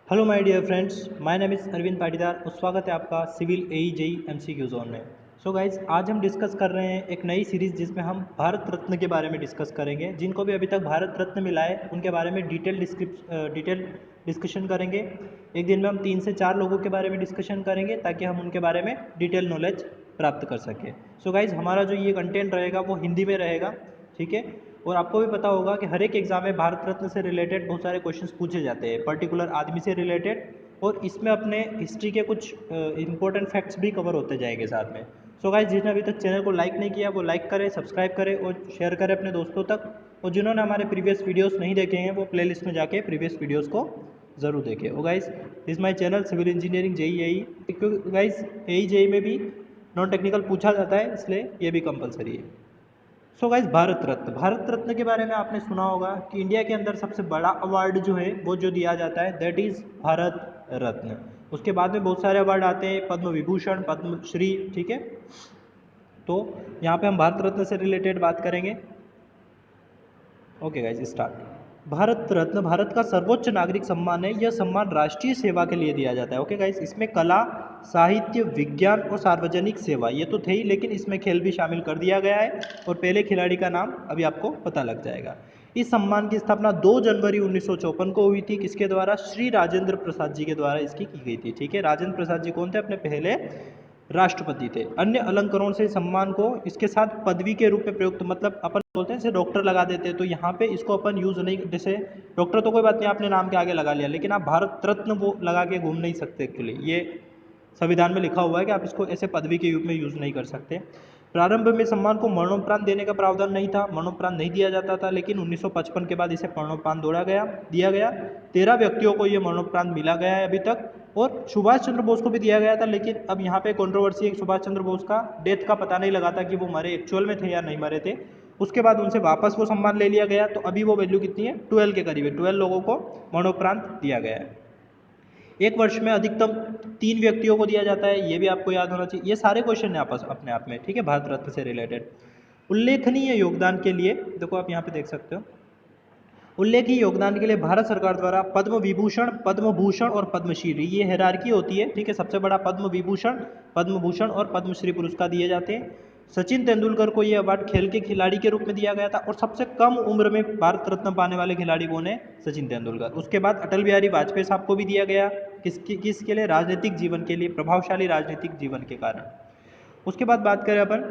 Hello my dear friends, my name is Arvind Patidar और स्वागत है आपका civil AE JE MCQ zone में। सो गाइज, आज हम डिस्कस कर रहे हैं एक नई सीरीज़ जिसमें हम भारत रत्न के बारे में डिस्कस करेंगे। जिनको भी अभी तक भारत रत्न मिला है उनके बारे में डिटेल डिस्कशन करेंगे। एक दिन में हम 3 से 4 लोगों के बारे में डिस्कशन करेंगे ताकि हम उनके बारे में डिटेल नॉलेज प्राप्त कर सकें। सो गाइज, हमारा जो ये कंटेंट रहेगा वो हिंदी में रहेगा, ठीक है। और आपको भी पता होगा कि हर एक एग्जाम में भारत रत्न से रिलेटेड बहुत सारे क्वेश्चंस पूछे जाते हैं, पर्टिकुलर आदमी से रिलेटेड। और इसमें अपने हिस्ट्री के कुछ इंपॉर्टेंट फैक्ट्स भी कवर होते जाएंगे साथ में। सो गाइस, जिसने अभी तक चैनल को लाइक नहीं किया वो लाइक करें, सब्सक्राइब करें और शेयर करें अपने दोस्तों तक। और जिन्होंने हमारे प्रीवियस वीडियोस नहीं देखे हैं वो प्लेलिस्ट में जाके प्रीवियस वीडियोस को ज़रूर देखें। और guys, this my channel civil engineering JE AE, क्योंकि गाइस एई जेई में भी नॉन टेक्निकल पूछा जाता है, इसलिए ये भी कंपलसरी है। सो गाइज, भारत रत्न के बारे में आपने सुना होगा कि इंडिया के अंदर सबसे बड़ा अवार्ड जो है वो जो दिया जाता है दैट इज़ भारत रत्न। उसके बाद में बहुत सारे अवार्ड आते हैं, पद्म विभूषण, पद्मश्री, ठीक है। तो यहाँ पे हम भारत रत्न से रिलेटेड बात करेंगे। Okay guys, start. Bharat Ratna Bharat का सर्वोच्च नागरिक सम्मान है। यह सम्मान राष्ट्रीय सेवा के लिए दिया जाता है। ओके गाइज, इसमें कला, साहित्य, विज्ञान और सार्वजनिक सेवा ये तो थे ही, लेकिन इसमें खेल भी शामिल कर दिया गया है। और पहले खिलाड़ी का नाम अभी आपको पता लग जाएगा। इस सम्मान की स्थापना 2 जनवरी 1954 को हुई थी। किसके द्वारा? श्री राजेंद्र प्रसाद जी के द्वारा इसकी की गई थी, ठीक है। राजेंद्र प्रसाद जी कौन थे? अपने पहले राष्ट्रपति थे। अन्य अलंकरणों से सम्मान को इसके साथ पदवी के रूप में प्रयुक्त, मतलब अपन बोलते हैं जैसे डॉक्टर लगा देते हैं, तो यहाँ पे इसको अपन यूज नहीं, जैसे डॉक्टर तो कोई बात नहीं, आपने नाम के आगे लगा लिया, लेकिन आप भारत रत्न वो लगा के घूम नहीं सकते एक्चुअली। ये संविधान में लिखा हुआ है कि आप इसको ऐसे पदवी के रूप में यूज नहीं कर सकते। प्रारंभ में सम्मान को मरणोपरांत देने का प्रावधान नहीं था, मरणोपरांत नहीं दिया जाता था, लेकिन 1955 के बाद इसे मरणोपरांत दिया गया। 13 व्यक्तियों को ये मरणोपरांत मिला गया है अभी तक। और सुभाष चंद्र बोस को भी दिया गया था, लेकिन अब यहाँ पे कंट्रोवर्सी है कि सुभाष चंद्र बोस का डेथ का पता नहीं लगा था कि वो मरे एक्चुअल में थे या नहीं मरे थे। उसके बाद उनसे वापस वो सम्मान ले लिया गया, तो अभी वो वैल्यू कितनी है? 12 के करीब है। 12 लोगों को मरणोपरांत दिया गया है। एक वर्ष में अधिकतम 3 व्यक्तियों को दिया जाता है, ये भी आपको याद होना चाहिए। ये सारे क्वेश्चन है आपस अपने आप में, ठीक है, भारत रत्न से रिलेटेड। उल्लेखनीय योगदान के लिए देखो, आप यहाँ पे देख सकते हो, उल्लेखनीय योगदान के लिए भारत सरकार द्वारा पद्म विभूषण, पद्म भूषण और पद्मश्री, ये हायरार्की होती है, ठीक है। सबसे बड़ा पद्म भूषण और पद्मश्री पुरस्कार दिए जाते हैं। सचिन तेंदुलकर को यह अवार्ड खेल के खिलाड़ी के रूप में दिया गया था। और सबसे कम उम्र में भारत रत्न पाने वाले खिलाड़ी कौन है? सचिन तेंदुलकर। उसके बाद अटल बिहारी वाजपेयी साहब को भी दिया गया। किसके लिए? राजनीतिक जीवन के लिए, प्रभावशाली राजनीतिक जीवन के कारण। उसके बाद बात करें अपन,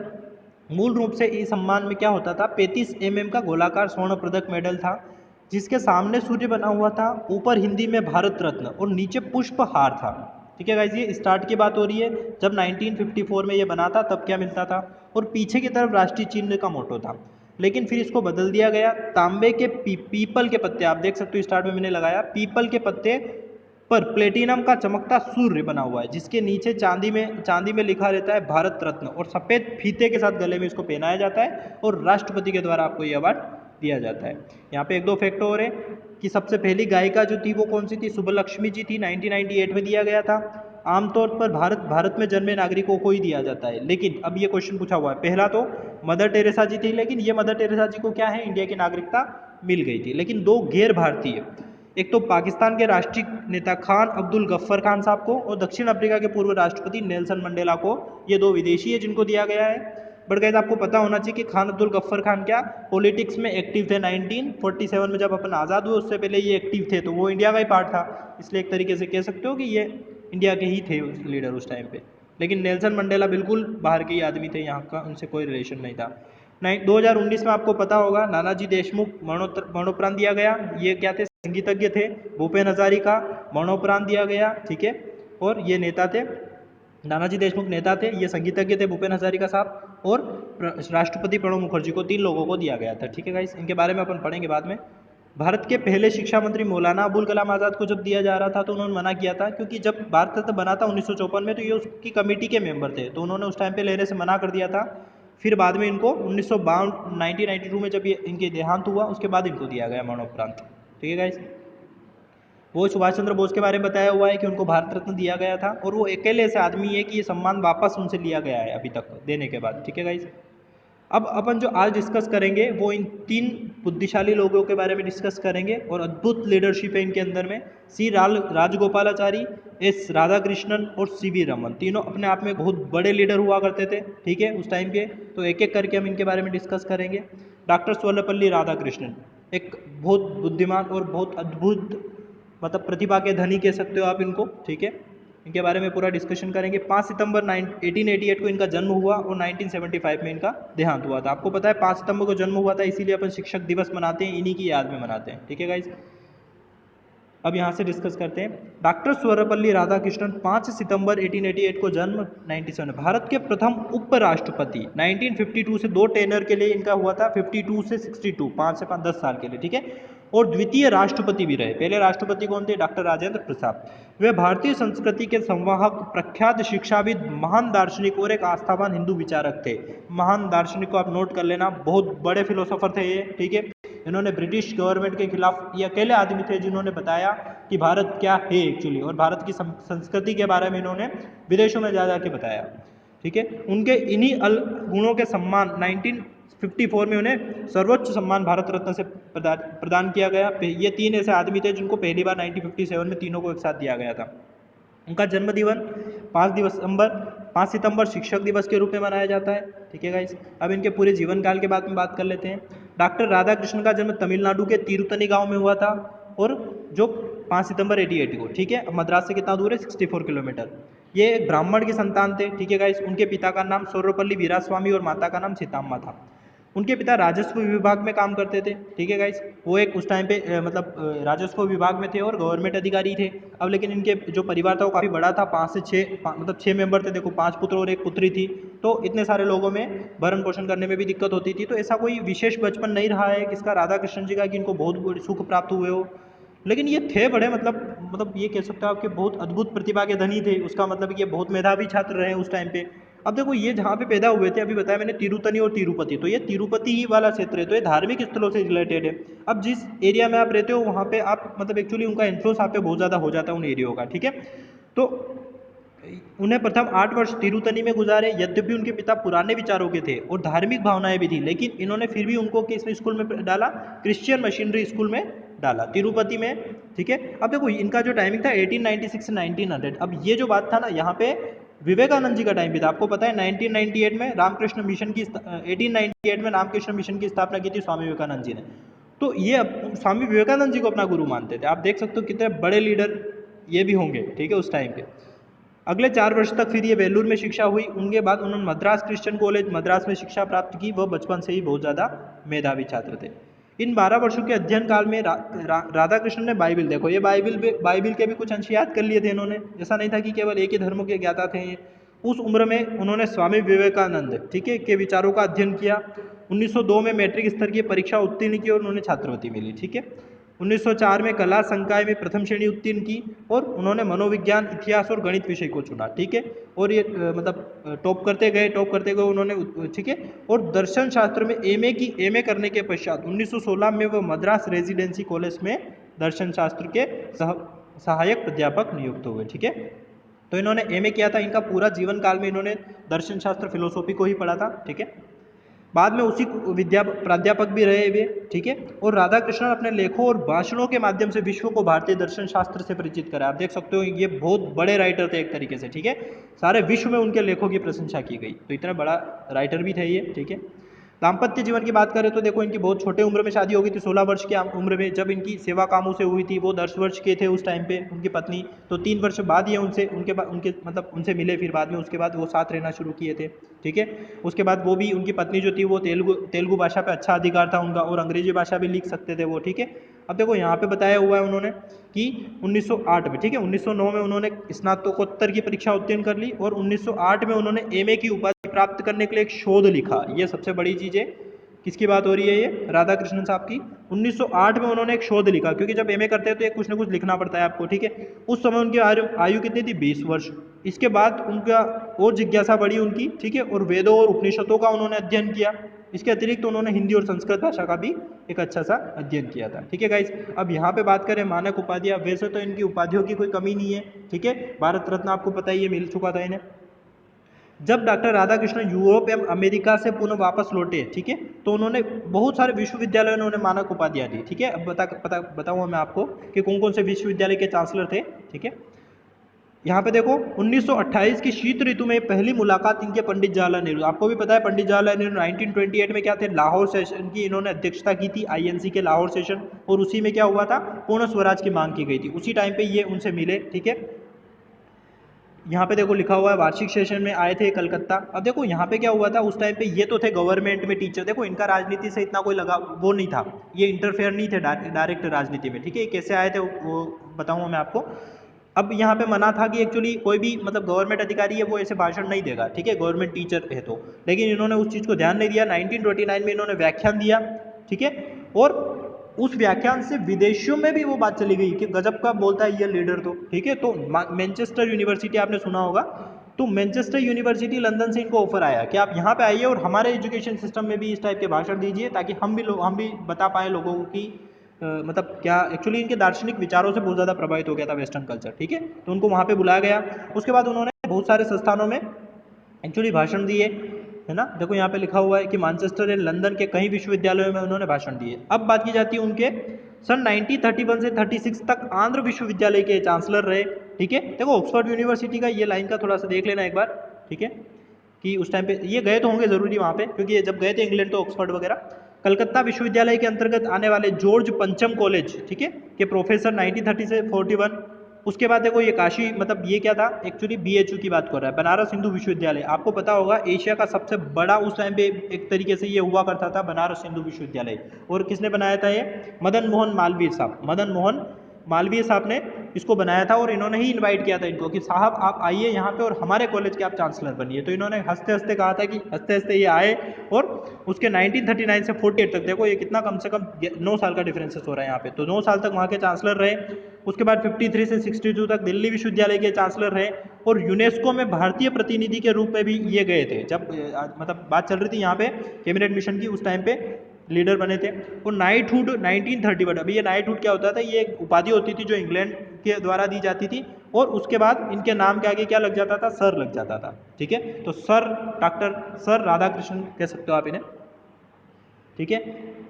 मूल रूप से इस सम्मान में क्या होता था? 35 mm का गोलाकार स्वर्ण पदक मेडल था, जिसके सामने सूर्य बना हुआ था, ऊपर हिंदी में भारत रत्न और नीचे पुष्पहार था, ठीक है गाइस। ये स्टार्ट की बात हो रही है, जब 1954 में ये बना था तब क्या मिलता था। और पीछे की तरफ राष्ट्रीय चिन्ह का मोटो था, लेकिन फिर इसको बदल दिया गया। तांबे के पीपल के पत्ते, आप देख सकते हो स्टार्ट में मैंने लगाया, पीपल के पत्ते पर प्लेटिनम का चमकता सूर्य बना हुआ है, जिसके नीचे चांदी में लिखा रहता है भारत रत्न, और सफ़ेद फीते के साथ गले में इसको पहनाया जाता है। और राष्ट्रपति के द्वारा आपको यह अवार्ड दिया जाता है। यहाँ पे 1-2 फैक्ट और है कि सबसे पहली गायिका जो थी वो कौन सी थी? सुब्बलक्ष्मी जी थी, 1998 में दिया गया था। आमतौर पर भारत में जन्मे नागरिकों को ही दिया जाता है, लेकिन अब ये क्वेश्चन पूछा हुआ है। पहला तो मदर टेरेसा जी थी, लेकिन ये मदर टेरेसा जी को क्या है? इंडिया की नागरिकता मिल गई थी। लेकिन 2 गैर भारतीय, एक तो पाकिस्तान के राष्ट्रीय नेता खान अब्दुल गफ्फर खान साहब को और दक्षिण अफ्रीका के पूर्व राष्ट्रपति नेल्सन मंडेला को, ये 2 विदेशी है जिनको दिया गया है। बट गाइस, आपको पता होना चाहिए कि खान अब्दुल गफ्फर खान क्या पॉलिटिक्स में एक्टिव थे। 1947 में जब अपन आज़ाद हुए उससे पहले ये एक्टिव थे, तो वो इंडिया का ही पार्ट था, इसलिए एक तरीके से कह सकते हो कि ये इंडिया के ही थे लीडर उस टाइम पे। लेकिन नेल्सन मंडेला बिल्कुल बाहर के ही आदमी थे, यहाँ का उनसे कोई रिलेशन नहीं था। 2019 में आपको पता होगा नानाजी देशमुख मरणोपरांत दिया गया। ये क्या थे? संगीतज्ञ थे। भूपेन हजारिका मरणोपरांत दिया गया, ठीक है। और ये नेता थे, नानाजी देशमुख नेता थे, ये संगीतज्ञ थे भूपेन हजारिका साहब। और राष्ट्रपति प्रणब मुखर्जी को, 3 लोगों को दिया गया था, ठीक है गाइस। इनके बारे में अपन पढ़ेंगे बाद में। भारत के पहले शिक्षा मंत्री मौलाना अबुल कलाम आज़ाद को जब दिया जा रहा था तो उन्होंने मना किया था, क्योंकि जब भारत रत्न बना था 1954 में, तो ये उसकी कमेटी के मेंबर थे, तो उन्होंने उस टाइम पे लेने से मना कर दिया था। फिर बाद में इनको 1992 में जब ये इनके देहांत हुआ उसके बाद इनको दिया गया मरणोपरांत, ठीक है गाइस। वो सुभाष चंद्र बोस के बारे में बताया हुआ है कि उनको भारत रत्न दिया गया था, और वो अकेले ऐसे आदमी है कि ये सम्मान वापस उनसे लिया गया है अभी तक देने के बाद, ठीक है गाइस। अब अपन जो आज डिस्कस करेंगे वो इन 3 बुद्धिशाली लोगों के बारे में डिस्कस करेंगे और अद्भुत लीडरशिप है इनके अंदर में। सी राजगोपालाचारी, एस राधाकृष्णन और सी वी रमन, तीनों अपने आप में बहुत बड़े लीडर हुआ करते थे, ठीक है, उस टाइम के। तो एक एक करके हम इनके बारे में डिस्कस करेंगे। डॉक्टर सर्वपल्ली राधाकृष्णन एक बहुत बुद्धिमान और बहुत अद्भुत मतलब प्रतिभा के धनी कह सकते हो आप इनको, ठीक है। इनके बारे में पूरा डिस्कशन करेंगे। 5 सितंबर 1888 को इनका जन्म हुआ और 1975 में इनका देहांत हुआ था। आपको पता है 5 सितंबर को जन्म हुआ था, इसीलिए अपन शिक्षक दिवस मनाते हैं, इन्हीं की याद में मनाते हैं, ठीक है गाइज। अब यहाँ से डिस्कस करते हैं। डॉक्टर सर्वपल्ली राधाकृष्णन 5 सितंबर 1888 को जन्म 97, भारत के प्रथम उपराष्ट्रपति। 1952 से 2 टेनर के लिए इनका हुआ था, 52 से 62, 5 से 10 साल के लिए, ठीक है। और द्वितीय राष्ट्रपति भी रहे। पहले राष्ट्रपति कौन थे? डॉक्टर राजेंद्र प्रसाद। वे भारतीय संस्कृति के संवाहक, प्रख्यात शिक्षाविद, महान दार्शनिक और एक आस्थावान हिंदू विचारक थे। महान दार्शनिक को आप नोट कर लेना, बहुत बड़े फिलोसोफर थे ये, ठीक है। इन्होंने ब्रिटिश गवर्नमेंट के खिलाफ, ये अकेले आदमी थे जिन्होंने बताया कि भारत क्या है एक्चुअली, और भारत की संस्कृति के बारे में इन्होंने विदेशों में जा के बताया, ठीक है। उनके इन्हीं गुणों के सम्मान 1954 में उन्हें सर्वोच्च सम्मान भारत रत्न से प्रदान किया गया। ये 3 ऐसे आदमी थे जिनको पहली बार 1957 में तीनों को एक साथ दिया गया था। उनका जन्म दिवस 5 सितंबर शिक्षक दिवस के रूप में मनाया जाता है, ठीक है गाइस। अब इनके पूरे जीवन काल के बारे में बात कर लेते हैं। डॉक्टर राधाकृष्णन का जन्म तमिलनाडु के तिरुतनी गांव में हुआ था, और जो 5 सितंबर 88 को, ठीक है। मद्रास से कितना दूर है? 64 किलोमीटर। ये एक ब्राह्मण के संतान थे, ठीक है गाइस। उनके पिता का नाम सर्वपल्ली वीरास्वामी और माता का नाम सीताम्मा था। उनके पिता राजस्व विभाग में काम करते थे, ठीक है गाइस। वो एक उस टाइम पे राजस्व विभाग में थे और गवर्नमेंट अधिकारी थे। अब लेकिन इनके जो परिवार था वो काफ़ी बड़ा था, 5 से 6 मतलब 6 मेंबर थे, देखो 5 पुत्र और 1 पुत्री थी। तो इतने सारे लोगों में भरण पोषण करने में भी दिक्कत होती थी। तो ऐसा कोई विशेष बचपन नहीं रहा है किसका, राधा कृष्ण जी का, कि इनको बहुत बड़े सुख प्राप्त हुए हो। लेकिन ये थे बड़े मतलब ये कह सकते हो आपके बहुत अद्भुत प्रतिभा के धनी थे। उसका मतलब ये बहुत मेधावी छात्र रहे उस टाइम पे। अब देखो ये जहाँ पे पैदा हुए थे, अभी बताया मैंने तिरुतनी और तिरुपति, तो ये तिरुपति ही वाला क्षेत्र है, तो ये धार्मिक स्थलों से रिलेटेड है। अब जिस एरिया में आप रहते हो वहाँ पे आप मतलब एक्चुअली उनका इन्फ्लुएंस आप पे बहुत ज़्यादा हो जाता है उन एरियो का, ठीक है। तो उन्हें प्रथम 8 वर्ष तिरुतनी में गुजारे। यद्यपि उनके पिता पुराने विचारों के थे और धार्मिक भावनाएं भी थी, लेकिन इन्होंने फिर भी उनको किस स्कूल में डाला? क्रिश्चियन मशीनरी स्कूल में डाला, तिरुपति में, ठीक है। अब देखो इनका जो टाइमिंग था 1896 से 1900। अब ये जो बात था ना, यहाँ पे विवेकानंद जी का टाइम भी था। आपको पता है 1998 में रामकृष्ण मिशन की 1898 में रामकृष्ण मिशन की स्थापना की थी स्वामी विवेकानंद जी ने। तो ये स्वामी विवेकानंद जी को अपना गुरु मानते थे। आप देख सकते हो कितने बड़े लीडर ये भी होंगे, ठीक है, उस टाइम पे। अगले 4 वर्ष तक फिर ये वेलूर में शिक्षा हुई। उनके बाद उन्होंने मद्रास क्रिश्चियन कॉलेज मद्रास में शिक्षा प्राप्त की। वह बचपन से ही बहुत ज़्यादा मेधावी छात्र थे। इन 12 वर्षों के अध्ययन काल में राधा कृष्ण ने बाइबिल, देखो ये बाइबिल के भी कुछ अंश याद कर लिए थे इन्होंने। ऐसा नहीं था कि केवल एक ही धर्म के ज्ञाता थे ये। उस उम्र में उन्होंने स्वामी विवेकानंद, ठीक है, के विचारों का अध्ययन किया। 1902 में मैट्रिक स्तर की परीक्षा उत्तीर्ण की और उन्होंने छात्रवृत्ति मिली, ठीक है। 1904 में कला संकाय में प्रथम श्रेणी उत्तीर्ण की और उन्होंने मनोविज्ञान, इतिहास और गणित विषय को चुना, ठीक है। और ये टॉप करते गए उन्होंने, ठीक है। और दर्शन शास्त्र में एमए करने के पश्चात 1916 में वो मद्रास रेजिडेंसी कॉलेज में दर्शन शास्त्र के सहायक प्राध्यापक नियुक्त हुए, ठीक है। तो इन्होंने एमए किया था। इनका पूरा जीवन काल में इन्होंने दर्शन शास्त्र फिलोसॉफी को ही पढ़ा था, ठीक है। बाद में उसी प्राध्यापक भी रहे वे, ठीक है। और राधा कृष्णन अपने लेखों और भाषणों के माध्यम से विश्व को भारतीय दर्शन शास्त्र से परिचित करा। आप देख सकते हो ये बहुत बड़े राइटर थे एक तरीके से, ठीक है। सारे विश्व में उनके लेखों की प्रशंसा की गई, तो इतना बड़ा राइटर भी थे ये, ठीक है। दाम्पत्य जीवन की बात करें तो देखो इनकी बहुत छोटे उम्र में शादी हो गई थी, 16 वर्ष की उम्र में। जब इनकी सेवा कामों से हुई थी, वो 10 वर्ष के थे उस टाइम पे उनकी पत्नी। तो 3 वर्ष बाद ये उनसे मिले फिर बाद में। उसके बाद वो साथ रहना शुरू किए थे, ठीक है। उसके बाद वो भी, उनकी पत्नी जो थी वो तेलुगु भाषा पे अच्छा अधिकार था उनका, और अंग्रेजी भाषा भी लिख सकते थे वो, ठीक है। अब देखो यहाँ पे बताया हुआ है उन्होंने कि 1908 में, ठीक है, 1909 में उन्होंने स्नातकोत्तर की परीक्षा उत्तीर्ण कर ली और 1908 में उन्होंने एमए की उपाधि प्राप्त करने के लिए एक शोध लिखा। ये सबसे बड़ी चीज़ है। किसकी बात हो रही है? ये राधा कृष्णन साहब की। 1908 में उन्होंने एक शोध लिखा, क्योंकि जब एमए करते हैं तो कुछ ना कुछ लिखना पड़ता है आपको, ठीक है। उस समय उनकी आयु कितनी थी? 20 वर्ष। इसके बाद उनका और जिज्ञासा बढ़ी उनकी, ठीक है, और वेदों और उपनिषदों का उन्होंने अध्ययन किया। इसके अतिरिक्त उन्होंने हिंदी और संस्कृत भाषा का भी एक अच्छा सा अध्ययन किया था, ठीक है गाइस। अब यहाँ पे बात करें मानक उपाधियाँ, वैसे तो इनकी उपाधियों की कोई कमी नहीं है, ठीक है। भारत रत्न आपको पता ही है, मिल चुका था इन्हें। जब डॉक्टर राधाकृष्णन यूरोप एवं अमेरिका से पुनः वापस लौटे, ठीक है, तो उन्होंने बहुत सारे विश्वविद्यालयों ने उन्हें मानक उपाधियां दी, ठीक है। अब बताऊंगा मैं आपको कि कौन कौन से विश्वविद्यालय के चांसलर थे, ठीक है। यहाँ पे देखो 1928 की शीत ऋतु में पहली मुलाकात इनके पंडित जवाहरलाल नेहरू, आपको भी पता है पंडित जवाहरलाल नेहरू 1928 में क्या थे, लाहौर सेशन की इन्होंने अध्यक्षता की थी, आईएनसी के लाहौर सेशन, और उसी में क्या हुआ था, पूर्ण स्वराज की मांग की गई थी, उसी टाइम पे ये उनसे मिले, ठीक है। यहाँ पे देखो लिखा हुआ है वार्षिक सेशन में आए थे कलकत्ता। अब देखो यहाँ पे क्या हुआ था, उस टाइम पे ये तो थे गवर्नमेंट में टीचर, देखो इनका राजनीति से इतना कोई लगा वो नहीं था, ये इंटरफेयर नहीं थे डायरेक्ट राजनीति में, ठीक है। कैसे आए थे वो बताऊंगा मैं आपको। अब यहाँ पे मना था कि एक्चुअली कोई भी मतलब गवर्नमेंट अधिकारी है वो ऐसे भाषण नहीं देगा, ठीक है, गवर्नमेंट टीचर है तो, लेकिन इन्होंने उस चीज़ को ध्यान नहीं दिया। 1929 में इन्होंने व्याख्यान दिया, ठीक है, और उस व्याख्यान से विदेशों में भी वो बात चली गई कि गजब का बोलता है ये लीडर तो, ठीक है। तो मैनचेस्टर यूनिवर्सिटी आपने सुना होगा, तो मैनचेस्टर यूनिवर्सिटी लंदन से इनको ऑफर आया कि आप यहाँ पे आइए और हमारे एजुकेशन सिस्टम में भी इस टाइप के भाषण दीजिए, ताकि हम भी बता पाए लोगों की मतलब क्या एक्चुअली इनके दार्शनिक विचारों से बहुत ज़्यादा प्रभावित हो गया था वेस्टर्न कल्चर, ठीक है। तो उनको वहाँ पे बुलाया गया। उसके बाद उन्होंने बहुत सारे संस्थानों में एक्चुअली भाषण दिए, है ना। देखो यहाँ पे लिखा हुआ है कि मैनचेस्टर एंड लंदन के कई विश्वविद्यालयों में उन्होंने भाषण दिए। अब बात की जाती है उनके सन 1931 से 36 तक आंध्र विश्वविद्यालय के चांसलर रहे, ठीक है। देखो ऑक्सफोर्ड यूनिवर्सिटी का ये लाइन का थोड़ा सा देख लेना एक बार, ठीक है, कि उस टाइम पे ये गए तो होंगे जरूरी वहाँ पे, क्योंकि ये जब गए थे इंग्लैंड तो ऑक्सफोर्ड वगैरह। कलकत्ता विश्वविद्यालय के अंतर्गत आने वाले जॉर्ज पंचम कॉलेज, ठीक है, के प्रोफेसर 1930 से 41। उसके बाद देखो ये काशी मतलब ये क्या था, एक्चुअली बीएचयू की बात कर रहा है, बनारस हिंदू विश्वविद्यालय, आपको पता होगा एशिया का सबसे बड़ा उस टाइम पे एक तरीके से ये हुआ करता था बनारस हिंदू विश्वविद्यालय। और किसने बनाया था ये, मदन मोहन मालवीय साहब, मदन मोहन मालवीय साहब ने इसको बनाया था, और इन्होंने ही इनवाइट किया था इनको कि साहब आप आइए यहाँ पे और हमारे कॉलेज के आप चांसलर बनिए। तो इन्होंने हंसते हंसते कहा था कि हंसते हंसते ये आए, और उसके 1939 से 48 तक देखो ये कितना कम से कम 9 साल का डिफरेंसेस हो रहा है यहाँ पे, तो 9 साल तक वहाँ के चांसलर रहे। उसके बाद 53 से 62 तक दिल्ली विश्वविद्यालय के चांसलर रहे, और यूनेस्को में भारतीय प्रतिनिधि के रूप में भी ये गए थे, जब मतलब बात चल रही थी यहाँ पे कैबिनेट मिशन की, उस टाइम पे लीडर बने थे। और नाइटहुड 1931, अभी ये नाइटहुड क्या होता था, ये एक उपाधि होती थी जो इंग्लैंड के द्वारा दी जाती थी, और उसके बाद इनके नाम के आगे क्या लग जाता था, सर लग जाता था, ठीक है। तो सर डॉक्टर सर राधाकृष्णन कह सकते हो आप इन्हें, ठीक है।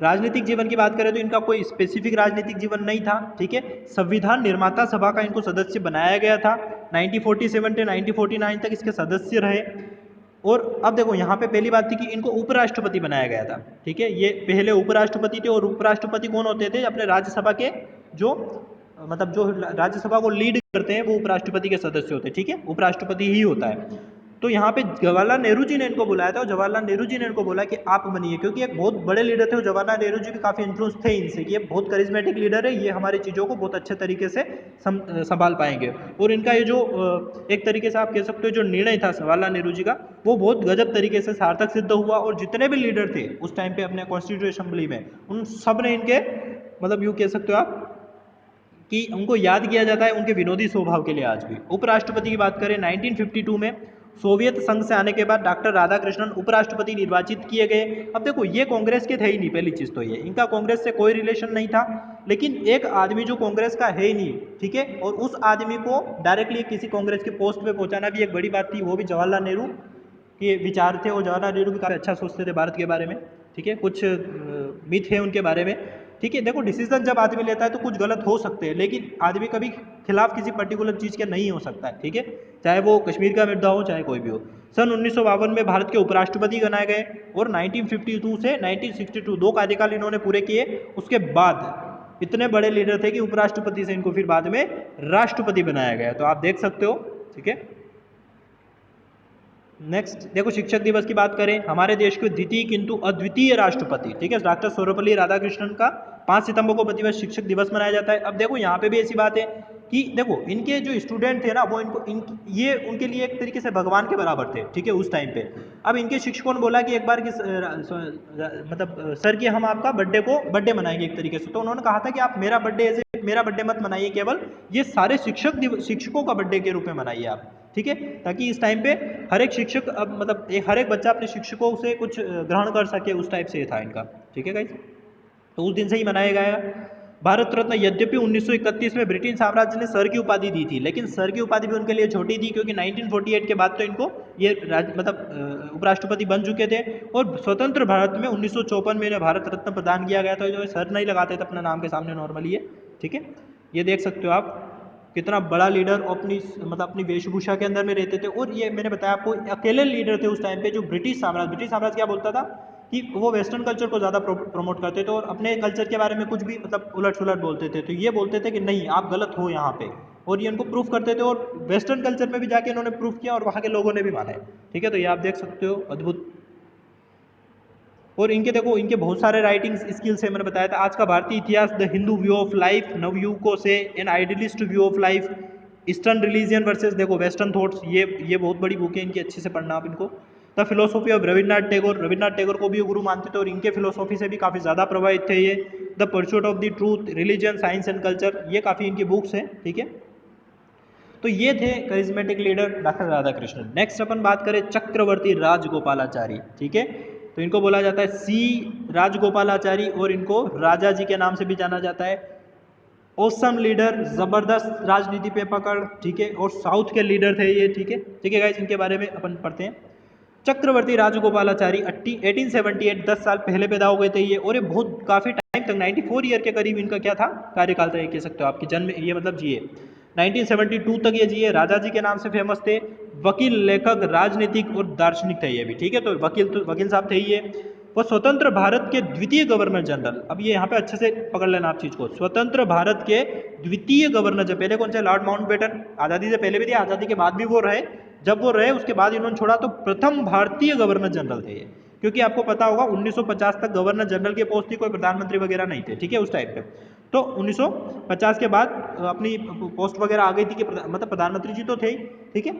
राजनीतिक जीवन की बात करें तो इनका कोई स्पेसिफिक राजनीतिक जीवन नहीं था, ठीक है। संविधान निर्माता सभा का इनको सदस्य बनाया गया था, 1947 से 1949 तक इसके सदस्य रहे। और अब देखो यहाँ पे पहली बात थी कि इनको उपराष्ट्रपति बनाया गया था, ठीक है। ये पहले उपराष्ट्रपति थे, और उपराष्ट्रपति कौन होते थे, अपने राज्यसभा के जो मतलब जो राज्यसभा को लीड करते हैं वो उपराष्ट्रपति के सदस्य होते हैं, ठीक है, उपराष्ट्रपति ही होता है। तो यहाँ पे जवाहरलाल नेहरू जी ने इनको बुलाया था, और जवाहरलाल नेहरू जी ने इनको बोला कि आप बनिए, क्योंकि एक बहुत बड़े लीडर थे, और जवाहरलाल नेहरू जी भी काफ़ी इन्फ्लुएंस थे इनसे कि ये बहुत करिश्मेटिक लीडर है, ये हमारी चीज़ों को बहुत अच्छे तरीके से संभाल पाएंगे। और इनका ये जो एक तरीके से आप कह सकते हो जो निर्णय था जवाहरलाल नेहरू जी का, वो बहुत गजब तरीके से सार्थक सिद्ध हुआ। और जितने भी लीडर थे उस टाइम पे अपने कॉन्स्टिट्यूशन असेंबली में, उन सब ने इनके मतलब यूँ कह सकते हो आप कि उनको याद किया जाता है उनके विनोदी स्वभाव के लिए आज भी। उपराष्ट्रपति की बात करें 1952 में सोवियत संघ से आने के बाद डॉक्टर राधाकृष्णन उपराष्ट्रपति निर्वाचित किए गए। अब देखो ये कांग्रेस के थे ही नहीं, पहली चीज़ तो ये इनका कांग्रेस से कोई रिलेशन नहीं था, लेकिन एक आदमी जो कांग्रेस का है ही नहीं, ठीक है, और उस आदमी को डायरेक्टली किसी कांग्रेस के पोस्ट पे पहुंचाना भी एक बड़ी बात थी, वो भी जवाहरलाल नेहरू के विचार थे, और जवाहरलाल नेहरू भी काफ़ी अच्छा सोचते थे भारत के बारे में, ठीक है। कुछ मिथ है उनके बारे में, ठीक है। देखो डिसीजन जब आदमी लेता है तो कुछ गलत हो सकते हैं, लेकिन आदमी कभी खिलाफ किसी पर्टिकुलर चीज़ के नहीं हो सकता है, ठीक है, चाहे वो कश्मीर का मुद्दा हो चाहे कोई भी हो। सन 1952 में भारत के उपराष्ट्रपति बनाए गए, और 1952 से 1962 2 कार्यकाल इन्होंने पूरे किए। उसके बाद इतने बड़े लीडर थे कि उपराष्ट्रपति से इनको फिर बाद में राष्ट्रपति बनाया गया, तो आप देख सकते हो, ठीक है। नेक्स्ट देखो शिक्षक दिवस की बात करें, हमारे देश के द्वितीय किंतु अद्वितीय राष्ट्रपति, ठीक है, डॉक्टर सर्वपल्ली राधाकृष्णन का 5 सितंबर को प्रतिवर्ष शिक्षक दिवस मनाया जाता है। अब देखो यहाँ पे भी ऐसी बात है कि देखो इनके जो स्टूडेंट थे ना वो ये उनके लिए एक तरीके से भगवान के बराबर थे, ठीक है, उस टाइम पे। अब इनके शिक्षकों ने बोला कि एक बार मतलब सर कि हम आपका बर्थडे मनाएंगे एक तरीके से, तो उन्होंने कहा था कि आप मेरा बर्थडे ऐसे मेरा बर्थडे मत मनाइए, केवल ये सारे शिक्षकों का बर्थडे के रूप में मनाइए आप, ठीक है, ताकि इस टाइम पे हर एक शिक्षक अब मतलब हर एक बच्चा अपने शिक्षकों से कुछ ग्रहण कर सके, उस टाइप से था इनका, ठीक है गाइस। तो उस दिन से ही मनाया गया। भारत रत्न यद्यपि 1931 में ब्रिटिश साम्राज्य ने सर की उपाधि दी थी, लेकिन सर की उपाधि भी उनके लिए छोटी थी, क्योंकि 1948 के बाद तो इनको ये उपराष्ट्रपति बन चुके थे। और स्वतंत्र भारत में 1954 में इन्हें भारत रत्न प्रदान किया गया था। जो सर नहीं लगाते थे अपने नाम के सामने नॉर्मली है, ठीक है। ये देख सकते हो आप कितना बड़ा लीडर अपनी वेशभूषा के अंदर में रहते थे। और ये मैंने बताया आपको अकेले लीडर थे उस टाइम पे जो ब्रिटिश साम्राज्य क्या बोलता था कि वो वेस्टर्न कल्चर को ज़्यादा प्रमोट करते थे और अपने कल्चर के बारे में कुछ भी उलट सुलट बोलते थे। तो ये बोलते थे कि नहीं, आप गलत हो यहाँ पे, और ये उनको प्रूफ करते थे। और वेस्टर्न कल्चर में भी जाके इन्होंने प्रूफ किया और वहाँ के लोगों ने भी माना है, ठीक है। तो ये आप देख सकते हो, अद्भुत। और इनके देखो, इनके बहुत सारे राइटिंग स्किल्स है। मैंने बताया था आज का भारतीय इतिहास, the Hindu view of life, नवयुगों से, an idealist view of life, eastern religion versus देखो वेस्टर्न थॉट्स, ये बहुत बड़ी बुक है इनकी, अच्छे से पढ़ना आप इनको। The philosophy of Rabindranath Tagore को भी गुरु मानते थे और इनके फिलोसॉफी से भी काफ़ी ज़्यादा प्रभावित थे ये। The pursuit of the truth, religion, science and culture, ये काफ़ी इनकी बुक्स हैं, ठीक है। तो ये थे charismatic leader doctor Radhakrishnan. Next अपन बात करें चक्रवर्ती राजगोपालाचारी, ठीक है। तो इनको बोला जाता है सी राजगोपालाचारी और इनको राजा जी के नाम से भी जाना जाता है। औसम लीडर, जबरदस्त राजनीति पे पकड़, ठीक है। और साउथ के लीडर थे ये, ठीक है, ठीक है गाइस। इनके बारे में अपन पढ़ते हैं। चक्रवर्ती राजगोपालाचारी 1878, 10 साल पहले पैदा हो गए थे ये। और ये बहुत काफ़ी टाइम तक 94 ईयर के करीब इनका क्या था, कार्यकाल था, ये कह सकते हो आपकी जन्म, ये मतलब जिए 1972 तक ये जिए। राजा जी के नाम से फेमस थे, वकील, लेखक, राजनीतिक और दार्शनिक थे ये भी, ठीक है। तो वकील साहब थे ये। वो स्वतंत्र भारत के द्वितीय गवर्नर जनरल, अब ये यहाँ पे अच्छे से पकड़ लेना आप चीज़ को, स्वतंत्र भारत के द्वितीय गवर्नर जनरल। पहले कौन से, लॉर्ड माउंटबेटन, आज़ादी से पहले भी थे, आज़ादी के बाद भी वो रहे। जब वो रहे उसके बाद इन्होंने छोड़ा, तो प्रथम भारतीय गवर्नर जनरल थे ये। क्योंकि आपको पता होगा 1950 तक गवर्नर जनरल की पोस्ट थी, कोई प्रधानमंत्री वगैरह नहीं थे, ठीक है, उस टाइम पे। तो 1950 के बाद अपनी पोस्ट वगैरह आ गई थी कि मतलब प्रधानमंत्री जी तो थे ही, ठीक है।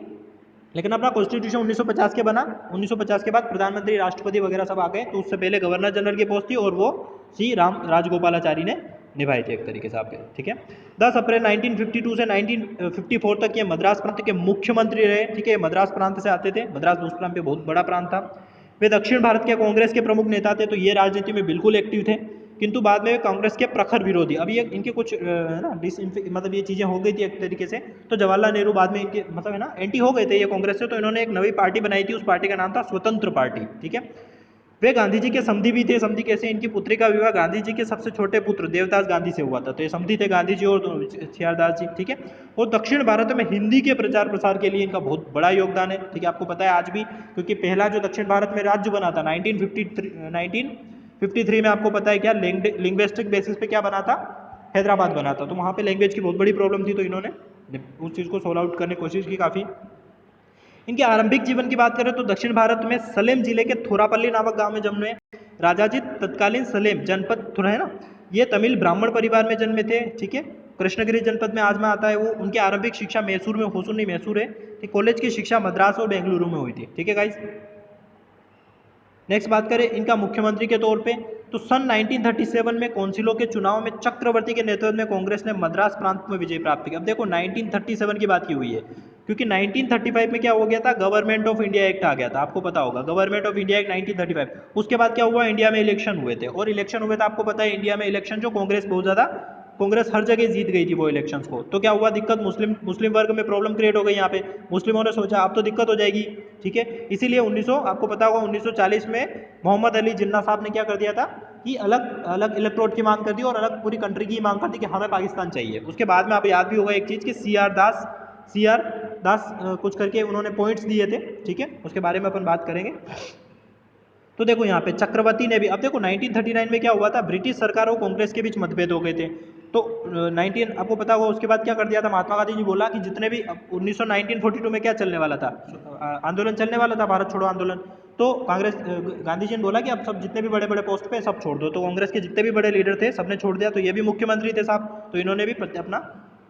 लेकिन अपना कॉन्स्टिट्यूशन 1950 के बना, 1950 के बाद प्रधानमंत्री, राष्ट्रपति वगैरह सब आ गए। तो उससे पहले गवर्नर जनरल की पोस्ट थी और वो श्री राजगोपालाचारी ने निभाई थी एक तरीके से आपके, ठीक है। 10 अप्रैल 1952 से 1954 तक ये मद्रास प्रांत के मुख्यमंत्री रहे, ठीक है। मद्रास प्रांत से आते थे, मद्रास उस टाइम पे बहुत बड़ा प्रांत था। वे दक्षिण भारत के कांग्रेस के प्रमुख नेता थे, तो ये राजनीति में बिल्कुल एक्टिव थे, किंतु बाद में कांग्रेस के प्रखर विरोधी। अब ये इनके कुछ ना मतलब ये चीज़ें हो गई थी एक तरीके से। तो जवाहरलाल नेहरू बाद में इनके मतलब है ना एंटी हो गए थे ये कांग्रेस से। तो इन्होंने एक नई पार्टी बनाई थी, उस पार्टी का नाम था स्वतंत्र पार्टी, ठीक है। वे गांधी जी के समधी भी थे। समधी कैसे, इनकी पुत्री का विवाह गांधी जी के सबसे छोटे पुत्र देवदास गांधी से हुआ था। तो ये समधी थे गांधी जी और सियारदास जी, ठीक है। और दक्षिण भारत में हिंदी के प्रचार प्रसार के लिए इनका बहुत बड़ा योगदान है, ठीक है। आपको पता है आज भी, क्योंकि पहला जो दक्षिण भारत में राज्य बना था 1953 में, आपको पता है क्या लिंग्विस्टिक बेसिस पे क्या बना था, हैदराबाद बना था। तो वहाँ पे लैंग्वेज की बहुत बड़ी प्रॉब्लम थी, तो इन्होंने उस चीज़ को सोल्व आउट करने की कोशिश की काफ़ी। इनके आरंभिक जीवन की बात करें तो दक्षिण भारत में सलेम जिले के थोरापल्ली नामक गांव में जन्मे। राजाजी तत्कालीन सलेम जनपद थोड़ा है ना, ये तमिल ब्राह्मण परिवार में जन्मे थे, ठीक है। कृष्णगिरी जनपद में आज में आता है वो। उनकी आरंभिक शिक्षा मैसूर में, होसूर नहीं मैसूर है, ठीक। कॉलेज की शिक्षा मद्रास और बेंगलुरु में हुई थी, ठीक है गाइस। नेक्स्ट बात करें इनका मुख्यमंत्री के तौर पे, तो सन 1937 में काउंसिलों के चुनाव में चक्रवर्ती के नेतृत्व में कांग्रेस ने मद्रास प्रांत में विजय प्राप्त की। अब देखो 1937 की बात की हुई है, क्योंकि 1935 में क्या हो गया था, गवर्नमेंट ऑफ इंडिया एक्ट आ गया था, आपको पता होगा, गवर्नमेंट ऑफ इंडिया एक्ट 1935। उसके बाद क्या हुआ, इंडिया में इलेक्शन हुए थे, और इलेक्शन हुए थे, आपको पता है इंडिया में इलेक्शन जो कांग्रेस बहुत ज़्यादा, कांग्रेस हर जगह जीत गई थी वो इलेक्शंस को। तो क्या हुआ, दिक्कत, मुस्लिम वर्ग में प्रॉब्लम क्रिएट हो गई यहाँ पे। मुस्लिमों ने सोचा अब तो दिक्कत हो जाएगी, ठीक है। इसीलिए 1900 आपको पता होगा 1940 में मोहम्मद अली जिन्ना साहब ने क्या कर दिया था कि अलग अलग इलेक्ट्रोड की मांग कर दी और अलग पूरी कंट्री की मांग कर दी कि हमें पाकिस्तान चाहिए। उसके बाद में आप याद भी होगा एक चीज़ कि सी आर दास कुछ करके उन्होंने पॉइंट्स दिए थे, ठीक है। उसके बारे में अपन बात करेंगे। तो देखो यहाँ पे चक्रवर्ती ने भी, अब देखो 1939 में क्या हुआ था, ब्रिटिश सरकार और कांग्रेस के बीच मतभेद हो गए थे। तो 19 आपको पता होगा उसके बाद क्या कर दिया था, महात्मा गांधी जी बोला कि जितने भी 1942 में क्या चलने वाला था, आंदोलन चलने वाला था, भारत छोड़ो आंदोलन। तो गांधी जी ने बोला कि अब सब जितने भी बड़े बड़े पोस्ट पे सब छोड़ दो। तो कांग्रेस के जितने भी बड़े लीडर थे सबने छोड़ दिया। तो ये भी मुख्यमंत्री थे साहब, तो इन्होंने भी अपना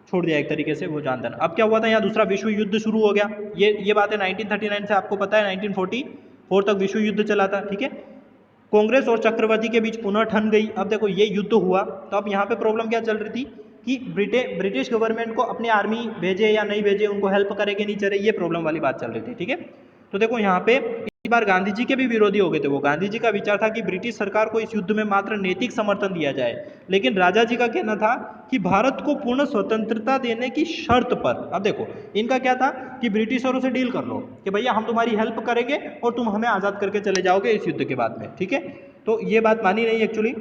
छोड़ दिया एक तरीके से वो जान देना। अब क्या हुआ था, यहाँ दूसरा विश्व युद्ध शुरू हो गया। ये बात है 1939 से, आपको पता है 1944 तक विश्व युद्ध चला था, ठीक है। कांग्रेस और चक्रवर्ती के बीच पुनः ठन गई। अब देखो ये युद्ध हुआ, तो अब यहाँ पे प्रॉब्लम क्या चल रही थी कि ब्रिटिश गवर्नमेंट को अपनी आर्मी भेजे या नहीं भेजे, उनको हेल्प करे कि नहीं करे, ये प्रॉब्लम वाली बात चल रही थी, ठीक है। तो देखो यहाँ पे कई बार गांधी जी के भी विरोधी हो गए थे। वो गांधी जी का विचार था कि ब्रिटिश सरकार को इस युद्ध में मात्र नैतिक समर्थन दिया जाए, लेकिन राजा जी का कहना था कि भारत को पूर्ण स्वतंत्रता देने की शर्त पर। अब देखो इनका क्या था कि ब्रिटिशरों से डील कर लो कि भैया हम तुम्हारी हेल्प करेंगे और तुम हमें आज़ाद करके चले जाओगे इस युद्ध के बाद में, ठीक है। तो ये बात मानी नहीं एक्चुअली,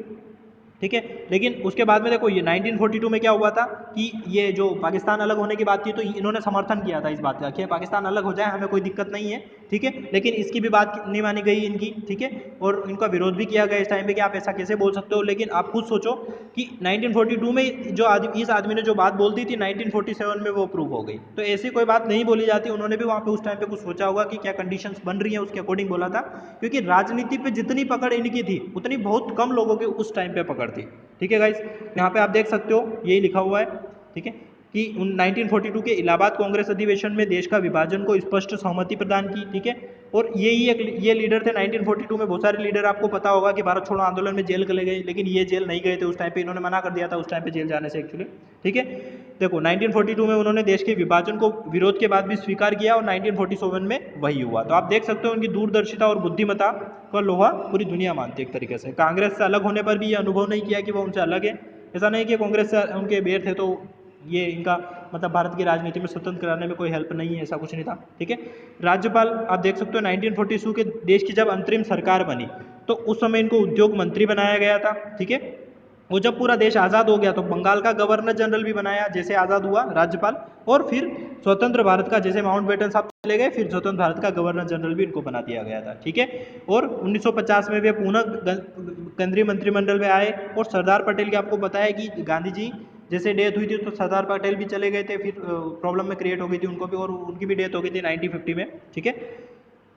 ठीक है। लेकिन उसके बाद में देखो ये 1942 में क्या हुआ था कि ये जो पाकिस्तान अलग होने की बात थी तो इन्होंने समर्थन किया था इस बात का कि पाकिस्तान अलग हो जाए, हमें कोई दिक्कत नहीं है, ठीक है। लेकिन इसकी भी बात नहीं मानी गई इनकी, ठीक है। और इनका विरोध भी किया गया इस टाइम पे कि आप ऐसा कैसे बोल सकते हो। लेकिन आप खुद सोचो कि 1942 में जो इस आदमी ने जो बात बोल दी थी 1947 में वो प्रूव हो गई। तो ऐसी कोई बात नहीं बोली जाती। उन्होंने भी वहाँ पे उस टाइम पे कुछ सोचा होगा कि क्या कंडीशंस बन रही है, उसके अकॉर्डिंग बोला था। क्योंकि राजनीति पे जितनी पकड़ इनकी थी उतनी बहुत कम लोगों की उस टाइम पे पकड़ थी, ठीक है गाइस। यहाँ पे आप देख सकते हो यही लिखा हुआ है, ठीक है, कि 1942 के इलाहाबाद कांग्रेस अधिवेशन में देश का विभाजन को स्पष्ट सहमति प्रदान की, ठीक है। और ये लीडर थे 1942 में। बहुत सारे लीडर आपको पता होगा कि भारत छोड़ो आंदोलन में जेल चले गए, लेकिन ये जेल नहीं गए थे उस टाइम पे। इन्होंने मना कर दिया था उस टाइम पे जेल जाने से एक्चुअली, ठीक है। देखो 1942 में उन्होंने देश के विभाजन को विरोध के बाद भी स्वीकार किया और 1947 में वही हुआ। तो आप देख सकते हो उनकी दूरदर्शिता और बुद्धिमत्ता का लोहा पूरी दुनिया मानती है एक तरीके से। कांग्रेस से अलग होने पर भी ये अनुभव नहीं किया कि वो उनसे अलग है। ऐसा नहीं कि कांग्रेस से उनके बेर थे तो ये इनका मतलब भारत की राजनीति में स्वतंत्र कराने में कोई हेल्प नहीं है, ऐसा कुछ नहीं था, ठीक है। राज्यपाल आप देख सकते हो 1942 के देश की जब अंतरिम सरकार बनी तो उस समय इनको उद्योग मंत्री बनाया गया था, ठीक है। वो जब पूरा देश आज़ाद हो गया तो बंगाल का गवर्नर जनरल भी बनाया जैसे आज़ाद हुआ राज्यपाल। और फिर स्वतंत्र भारत का जैसे माउंटबेटन साहब चले गए फिर स्वतंत्र भारत का गवर्नर जनरल भी इनको बना दिया गया था, ठीक है। और 1950 में वे पुनः केंद्रीय मंत्रिमंडल में आए। और सरदार पटेल की आपको पता है कि गांधी जी जैसे डेथ हुई थी तो सरदार पटेल भी चले गए थे, फिर प्रॉब्लम में क्रिएट हो गई थी उनको भी, और उनकी भी डेथ हो गई थी 1950 में, ठीक है।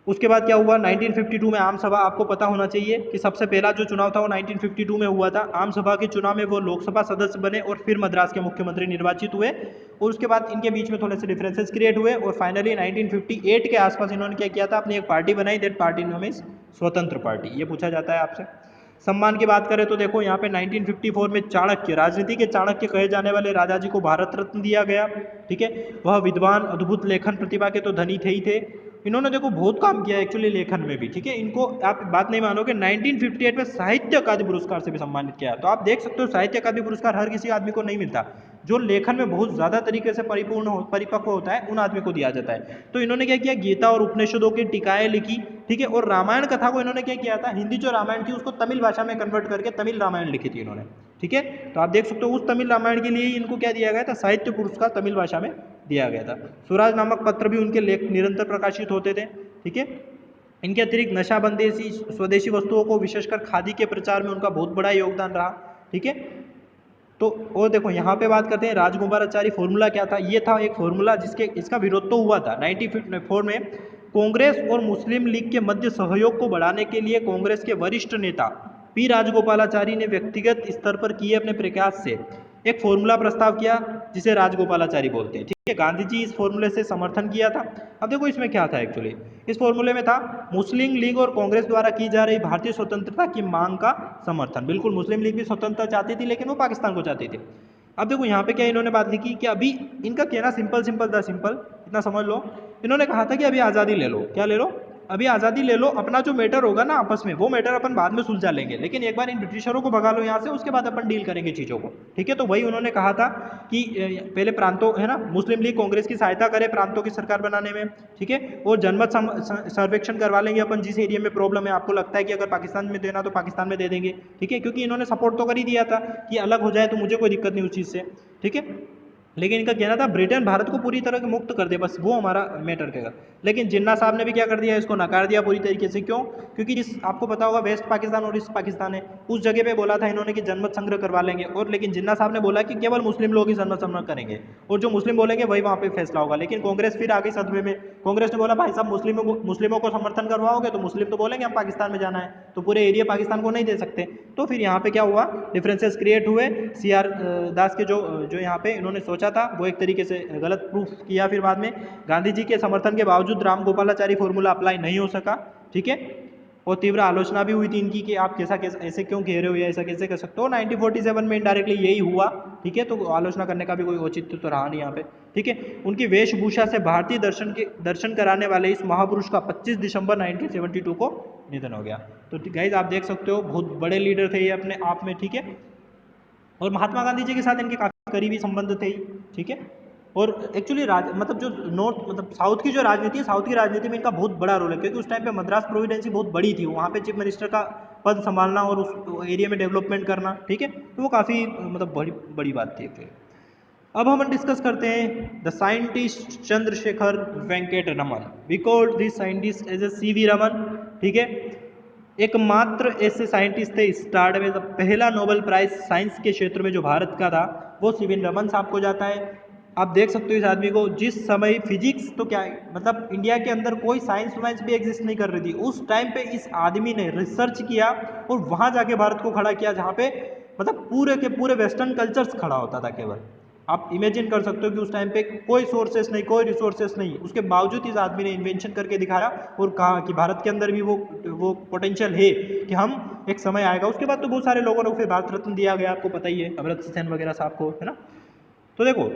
उसके बाद क्या हुआ 1952 में आम सभा। आपको पता होना चाहिए कि सबसे पहला जो चुनाव था वो 1952 में हुआ था। आम सभा के चुनाव में वो लोकसभा सदस्य बने और फिर मद्रास के मुख्यमंत्री निर्वाचित हुए। और उसके बाद इनके बीच में थोड़े से डिफरेंसेस क्रिएट हुए और फाइनली 1958 के आसपास इन्होंने क्या किया था, अपनी एक पार्टी बनाई। दैट पार्टी नाम इज स्वतंत्र पार्टी। ये पूछा जाता है आपसे। सम्मान की बात करें तो देखो यहाँ पे 1954 में चाणक्य, राजनीति के चाणक्य कहे जाने वाले राजा जी को भारत रत्न दिया गया, ठीक है। वह विद्वान, अद्भुत लेखन प्रतिभा के तो धनी थे ही थे। इन्होंने देखो बहुत काम किया एक्चुअली लेखन में भी, ठीक है। इनको आप बात नहीं मानोगे 1958 में साहित्य अकादमी पुरस्कार से भी सम्मानित किया। तो आप देख सकते हो साहित्य अकादमी पुरस्कार हर किसी आदमी को नहीं मिलता। जो लेखन में बहुत ज़्यादा तरीके से परिपक्व होता है उन आदमी को दिया जाता है। तो इन्होंने क्या किया, गीता और उपनिषदों की टीकाएं लिखी, ठीक है। और रामायण कथा को इन्होंने क्या किया था, हिंदी जो रामायण थी उसको तमिल भाषा में कन्वर्ट करके तमिल रामायण लिखी थी इन्होंने, ठीक है। तो आप देख सकते हो उस तमिल रामायण के लिए ही इनको क्या दिया गया था, साहित्य पुरस्कार तमिल भाषा में दिया गया था। स्वराज नामक पत्र भी उनके लेख निरंतर प्रकाशित होते थे, ठीक है। इनके अतिरिक्त नशाबंदी स्वदेशी वस्तुओं को विशेषकर खादी के प्रचार में उनका बहुत बड़ा योगदान रहा, ठीक है। तो और देखो यहाँ पे बात करते हैं राजगोपालाचारी फॉर्मूला क्या था। ये था एक फॉर्मूला जिसके इसका विरोध तो हुआ था 1954 में। कांग्रेस और मुस्लिम लीग के मध्य सहयोग को बढ़ाने के लिए कांग्रेस के वरिष्ठ नेता पी राजगोपालाचारी ने व्यक्तिगत स्तर पर किए अपने प्रयास से एक फॉर्मूला प्रस्ताव किया जिसे राजगोपालाचारी बोलते हैं, ठीक है। गांधी जी इस फॉर्मूले से समर्थन किया था। अब देखो इसमें क्या था एक्चुअली, इस फॉर्मूले में था मुस्लिम लीग और कांग्रेस द्वारा की जा रही भारतीय स्वतंत्रता की मांग का समर्थन। बिल्कुल मुस्लिम लीग भी स्वतंत्रता चाहती थी लेकिन वो पाकिस्तान को चाहती थी। अब देखो यहाँ पे क्या इन्होंने बात लिखी कि अभी इनका कहना सिंपल था, सिंपल इतना समझ लो। इन्होंने कहा था कि अभी आज़ादी ले लो। क्या ले लो, अभी आज़ादी ले लो। अपना जो मैटर होगा ना आपस में वो मैटर अपन बाद में सुलझा लेंगे, लेकिन एक बार इन ब्रिटिशरों को भगा लो यहाँ से, उसके बाद अपन डील करेंगे चीज़ों को, ठीक है। तो वही उन्होंने कहा था कि पहले प्रांतों है ना, मुस्लिम लीग कांग्रेस की सहायता करे प्रांतों की सरकार बनाने में, ठीक है। और जनमत सर्वेक्षण करवा लेंगे अपन, जिस एरिया में प्रॉब्लम है आपको लगता है कि अगर पाकिस्तान में देना तो पाकिस्तान में दे देंगे, ठीक है। क्योंकि इन्होंने सपोर्ट तो कर ही दिया था कि अलग हो जाए तो मुझे कोई दिक्कत नहीं उस चीज़ से, ठीक है। लेकिन इनका कहना था ब्रिटेन भारत को पूरी तरह से मुक्त कर दे, बस वो हमारा मैटर करेगा। लेकिन जिन्ना साहब ने भी क्या कर दिया, इसको नकार दिया पूरी तरीके से। क्यों? क्योंकि जिस आपको पता होगा वेस्ट पाकिस्तान और ईस्ट पाकिस्तान है, उस जगह पे बोला था इन्होंने कि जनमत संग्रह करवा लेंगे। और लेकिन जिन्ना साहब ने बोला कि केवल मुस्लिम लोग ही जनमत संग्रह करेंगे और जो मुस्लिम बोलेंगे वही वहाँ पे फैसला होगा। लेकिन कांग्रेस फिर आ गई सदमे में। कांग्रेस ने बोला भाई साहब मुस्लिमों को समर्थन करवाओगे तो मुस्लिम तो बोलेंगे हम पाकिस्तान में जाना है, तो पूरे एरिया पाकिस्तान को नहीं दे सकते। तो फिर यहाँ पे क्या हुआ, डिफरेंसेस क्रिएट हुए। CR दास के जो यहाँ पे इन्होंने सोचा था वो एक तरीके से गलत प्रूफ किया। फिर बाद में गांधी जी के समर्थन के बावजूद राम गोपालाचारी फॉर्मूला अप्लाई नहीं हो सका, ठीक है। और तीव्र आलोचना भी हुई थी इनकी कि आप कैसा ऐसे क्यों कह रहे हो या ऐसा कैसे कर सकते हो। 1947 में इनडायरेक्टली यही हुआ ठीक है, तो आलोचना करने का भी कोई औचित्य तो रहा नहीं यहाँ पे, ठीक है। उनकी वेशभूषा से भारतीय दर्शन कराने वाले इस महापुरुष का 25 दिसंबर 1972 को निधन हो गया। तो गाइज आप देख सकते हो बहुत बड़े लीडर थे ये अपने आप में, ठीक है। और महात्मा गांधी जी के साथ इनके काफ़ी करीबी संबंध थे, ठीक है। और एक्चुअली मतलब जो नॉर्थ मतलब साउथ की जो राजनीति है, साउथ की राजनीति में इनका बहुत बड़ा रोल है, क्योंकि उस टाइम पे मद्रास प्रोविडेंसी बहुत बड़ी थी, वहाँ पे चीफ मिनिस्टर का पद संभालना और उस एरिया में डेवलपमेंट करना, ठीक है, तो वो काफ़ी मतलब बड़ी बड़ी बात थी फिर। अब हम डिस्कस करते हैं the scientist Chandrasekhara Venkata Raman, we called this scientist as a CV Raman, ठीक है। एकमात्र ऐसे साइंटिस्ट थे स्टार्ट में, जब पहला नोबेल प्राइज साइंस के क्षेत्र में जो भारत का था वो सीवी रमन साहब को जाता है। आप देख सकते हो इस आदमी को, जिस समय फिजिक्स तो क्या है मतलब इंडिया के अंदर कोई साइंस वाइंस भी एग्जिस्ट नहीं कर रही थी, उस टाइम पे इस आदमी ने रिसर्च किया और वहाँ जाके भारत को खड़ा किया, जहाँ पे मतलब पूरे के पूरे वेस्टर्न कल्चर्स खड़ा होता था केवल। आप इमेजिन कर सकते हो कि उस टाइम पे कोई सोर्सेस नहीं, कोई रिसोर्सेस नहीं, उसके बावजूद इस आदमी ने इन्वेंशन करके दिखाया और कहा कि भारत के अंदर भी वो पोटेंशियल है कि हम एक समय आएगा। उसके बाद तो बहुत सारे लोगों ने फिर भारत रत्न दिया गया, आपको पता ही है, अमर्त्य सेन वगैरह साहब को, है ना। तो देखो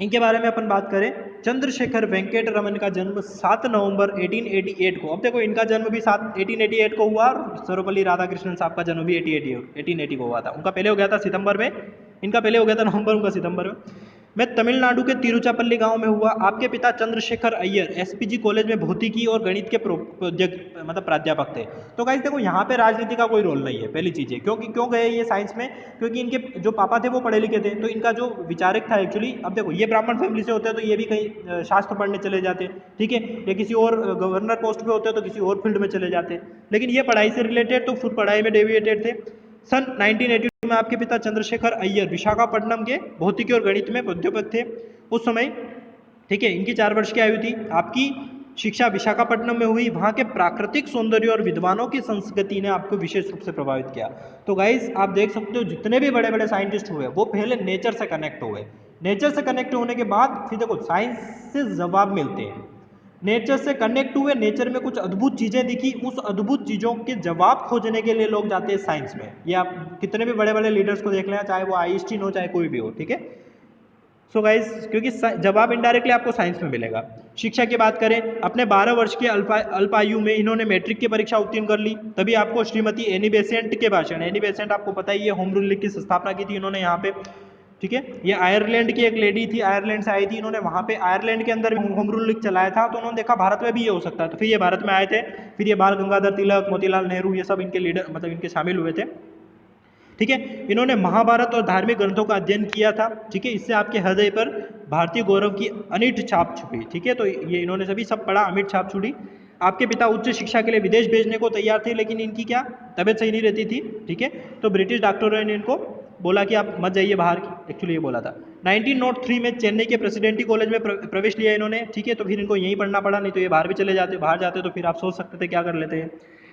इनके बारे में अपन बात करें, चंद्रशेखर वेंकट रमन का जन्म 7 नवंबर 1888 को, अब देखो इनका जन्म भी 1888 को हुआ और सर्वपल्ली राधाकृष्णन साहब का जन्म भी 1880 को हुआ था। उनका पहले हो गया था सितंबर में, इनका पहले हो गया था नवंबर, उनका सितंबर में तमिलनाडु के तिरुचापल्ली गांव में हुआ। आपके पिता चंद्रशेखर अय्यर एसपीजी कॉलेज में भौतिकी और गणित के मतलब प्राध्यापक थे। तो गाइस देखो यहाँ पे राजनीति का कोई रोल नहीं है, पहली चीज़ है, क्योंकि क्यों गए ये साइंस में, क्योंकि इनके जो पापा थे वो पढ़े लिखे थे, तो इनका जो विचारक था एक्चुअली, अब देखो ये ब्राह्मण फैमिली से होते हैं तो ये भी कहीं शास्त्र पढ़ने चले जाते, ठीक है, या किसी और गवर्नर पोस्ट पे होते हैं तो किसी और फील्ड में चले जाते, लेकिन ये पढ़ाई से रिलेटेड तो फुल पढ़ाई में डेविएटेड थे। सन 1982 में आपके पिता चंद्रशेखर अय्यर विशाखापट्टनम के भौतिकी और गणित में प्राध्यापक थे उस समय, ठीक है। इनकी 4 वर्ष की आयु थी। आपकी शिक्षा विशाखापट्टनम में हुई, वहाँ के प्राकृतिक सौंदर्य और विद्वानों की संस्कृति ने आपको विशेष रूप से प्रभावित किया। तो गाइस आप देख सकते हो जितने भी बड़े बड़े साइंटिस्ट हुए वो पहले नेचर से कनेक्ट हुए, नेचर से कनेक्ट होने के बाद फिर देखो साइंस से जवाब मिलते हैं, नेचर से कनेक्ट हुए, नेचर में कुछ अद्भुत चीज़ें दिखी, उस अद्भुत चीज़ों के जवाब खोजने के लिए लोग जाते हैं साइंस में। ये आप कितने भी बड़े बड़े लीडर्स को देख लें, चाहे वो आइंस्टीन हो चाहे कोई भी हो, ठीक है। सो गाइस क्योंकि जवाब इनडायरेक्टली आपको साइंस में मिलेगा। शिक्षा की बात करें, अपने 12 वर्ष के अल्पायु में इन्होंने मैट्रिक की परीक्षा उत्तीर्ण कर ली, तभी आपको श्रीमती एनी बेसेंट के भाषण, एनी बेसेंट आपको पता ही है, होम रूल लीग की स्थापना की थी इन्होंने यहाँ पे, ठीक है। ये आयरलैंड की एक लेडी थी, आयरलैंड से आई थी, इन्होंने वहाँ पे आयरलैंड के अंदर होम रूल लीग चलाया था, तो उन्होंने देखा भारत में भी ये हो सकता है, तो फिर ये भारत में आए थे, फिर ये बाल गंगाधर तिलक, मोतीलाल नेहरू, ये सब इनके लीडर मतलब इनके शामिल हुए थे, ठीक है। इन्होंने महाभारत और धार्मिक ग्रंथों का अध्ययन किया था, ठीक है, इससे आपके हृदय पर भारतीय गौरव की अनिट छाप छुपी, ठीक है। तो ये इन्होंने सभी सब पढ़ा, अमिट छाप छुड़ी। आपके पिता उच्च शिक्षा के लिए विदेश भेजने को तैयार थे, लेकिन इनकी क्या तबीयत सही नहीं रहती थी, ठीक है, तो ब्रिटिश डॉक्टरों ने इनको बोला कि आप मत जाइए बाहर, एक्चुअली ये बोला था। 1903 में चेन्नई के प्रेसिडेंटी कॉलेज में प्रवेश लिया इन्होंने, ठीक है, तो फिर इनको यहीं पढ़ना पड़ा, नहीं तो ये बाहर भी चले जाते, बाहर जाते तो फिर आप सोच सकते थे क्या कर लेते हैं।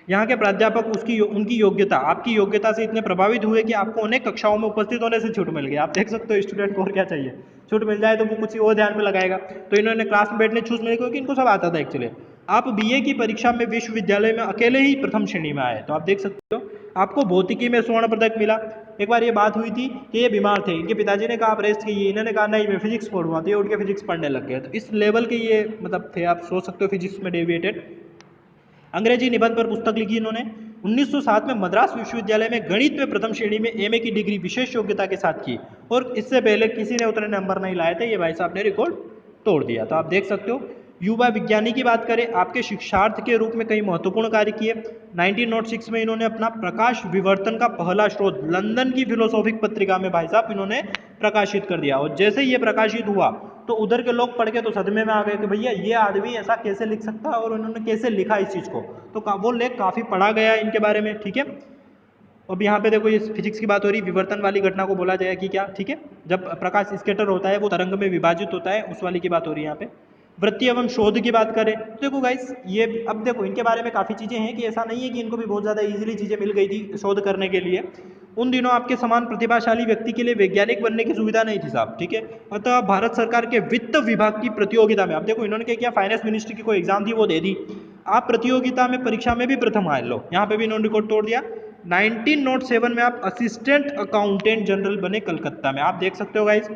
यहाँ के प्राध्यापक उनकी योग्यता, आपकी योग्यता से इतने प्रभावित हुए कि आपको अनेक कक्षाओं में उपस्थित होने से छूट मिल गई। आप देख सकते हो स्टूडेंट को और क्या चाहिए, छूट मिल जाए तो वो कुछ और ध्यान में लगाएगा, तो इन्होंने क्लास में बैठने छूट मिले क्योंकि इनको सब आता था एक्चुअली। आप बीए की परीक्षा में विश्वविद्यालय में अकेले ही प्रथम श्रेणी में आए, तो आप देख सकते हो। आपको भौतिकी में स्वर्ण पदक मिला। एक बार ये बात हुई थी कि ये बीमार थे, इनके पिताजी ने कहा आप रेस्ट कीजिए, इन्होंने कहा नहीं मैं फिजिक्स पढ़ूंगा, तो ये उठ के फिजिक्स पढ़ने लग गए। तो इस लेवल के ये मतलब थे, आप सोच सकते हो फिजिक्स में डेविएटेड। अंग्रेजी निबंध पर पुस्तक लिखी इन्होंने। 1907 में मद्रास विश्वविद्यालय में गणित में प्रथम श्रेणी में एमए की डिग्री विशेष योग्यता के साथ की, और इससे पहले किसी ने उतने नंबर नहीं लाए थे, ये भाई साहब ने रिकॉर्ड तोड़ दिया। तो आप देख सकते हो। युवा विज्ञानी की बात करें, आपके शिक्षार्थ के रूप में कई महत्वपूर्ण कार्य किए। 1906 में इन्होंने अपना प्रकाश विवर्तन का पहला शोध लंदन की फिलोसॉफिक पत्रिका में भाई साहब इन्होंने प्रकाशित कर दिया, और जैसे ही ये प्रकाशित हुआ तो उधर के लोग पढ़ के तो सदमे में आ गए कि भैया ये आदमी ऐसा कैसे लिख सकता है, और उन्होंने कैसे लिखा इस चीज़ को, तो वो लेख काफ़ी पढ़ा गया इनके बारे में, ठीक है। अब यहाँ पे देखो ये फिजिक्स की बात हो रही, विवर्तन वाली घटना को बोला जाएगा कि क्या, ठीक है, जब प्रकाश स्कैटर होता है वो तरंग में विभाजित होता है, उस वाली की बात हो रही है यहाँ पे। वृत्ति एवं शोध की बात करें तो देखो गाइस ये अब देखो इनके बारे में काफ़ी चीज़ें हैं कि ऐसा नहीं है कि इनको भी बहुत ज़्यादा इजीली चीज़ें मिल गई थी शोध करने के लिए। उन दिनों आपके समान प्रतिभाशाली व्यक्ति के लिए वैज्ञानिक बनने की सुविधा नहीं थी साहब, ठीक है। अतः भारत सरकार के वित्त विभाग की प्रतियोगिता में, अब देखो इन्होंने क्या किया, फाइनेंस मिनिस्ट्री की कोई एग्जाम थी वो दे दी, आप प्रतियोगिता में परीक्षा में भी प्रथम आए लो, यहाँ पे भी इन्होंने रिकॉर्ड तोड़ दिया। 1907 में आप असिस्टेंट अकाउंटेंट जनरल बने कलकत्ता में। आप देख सकते हो गाइस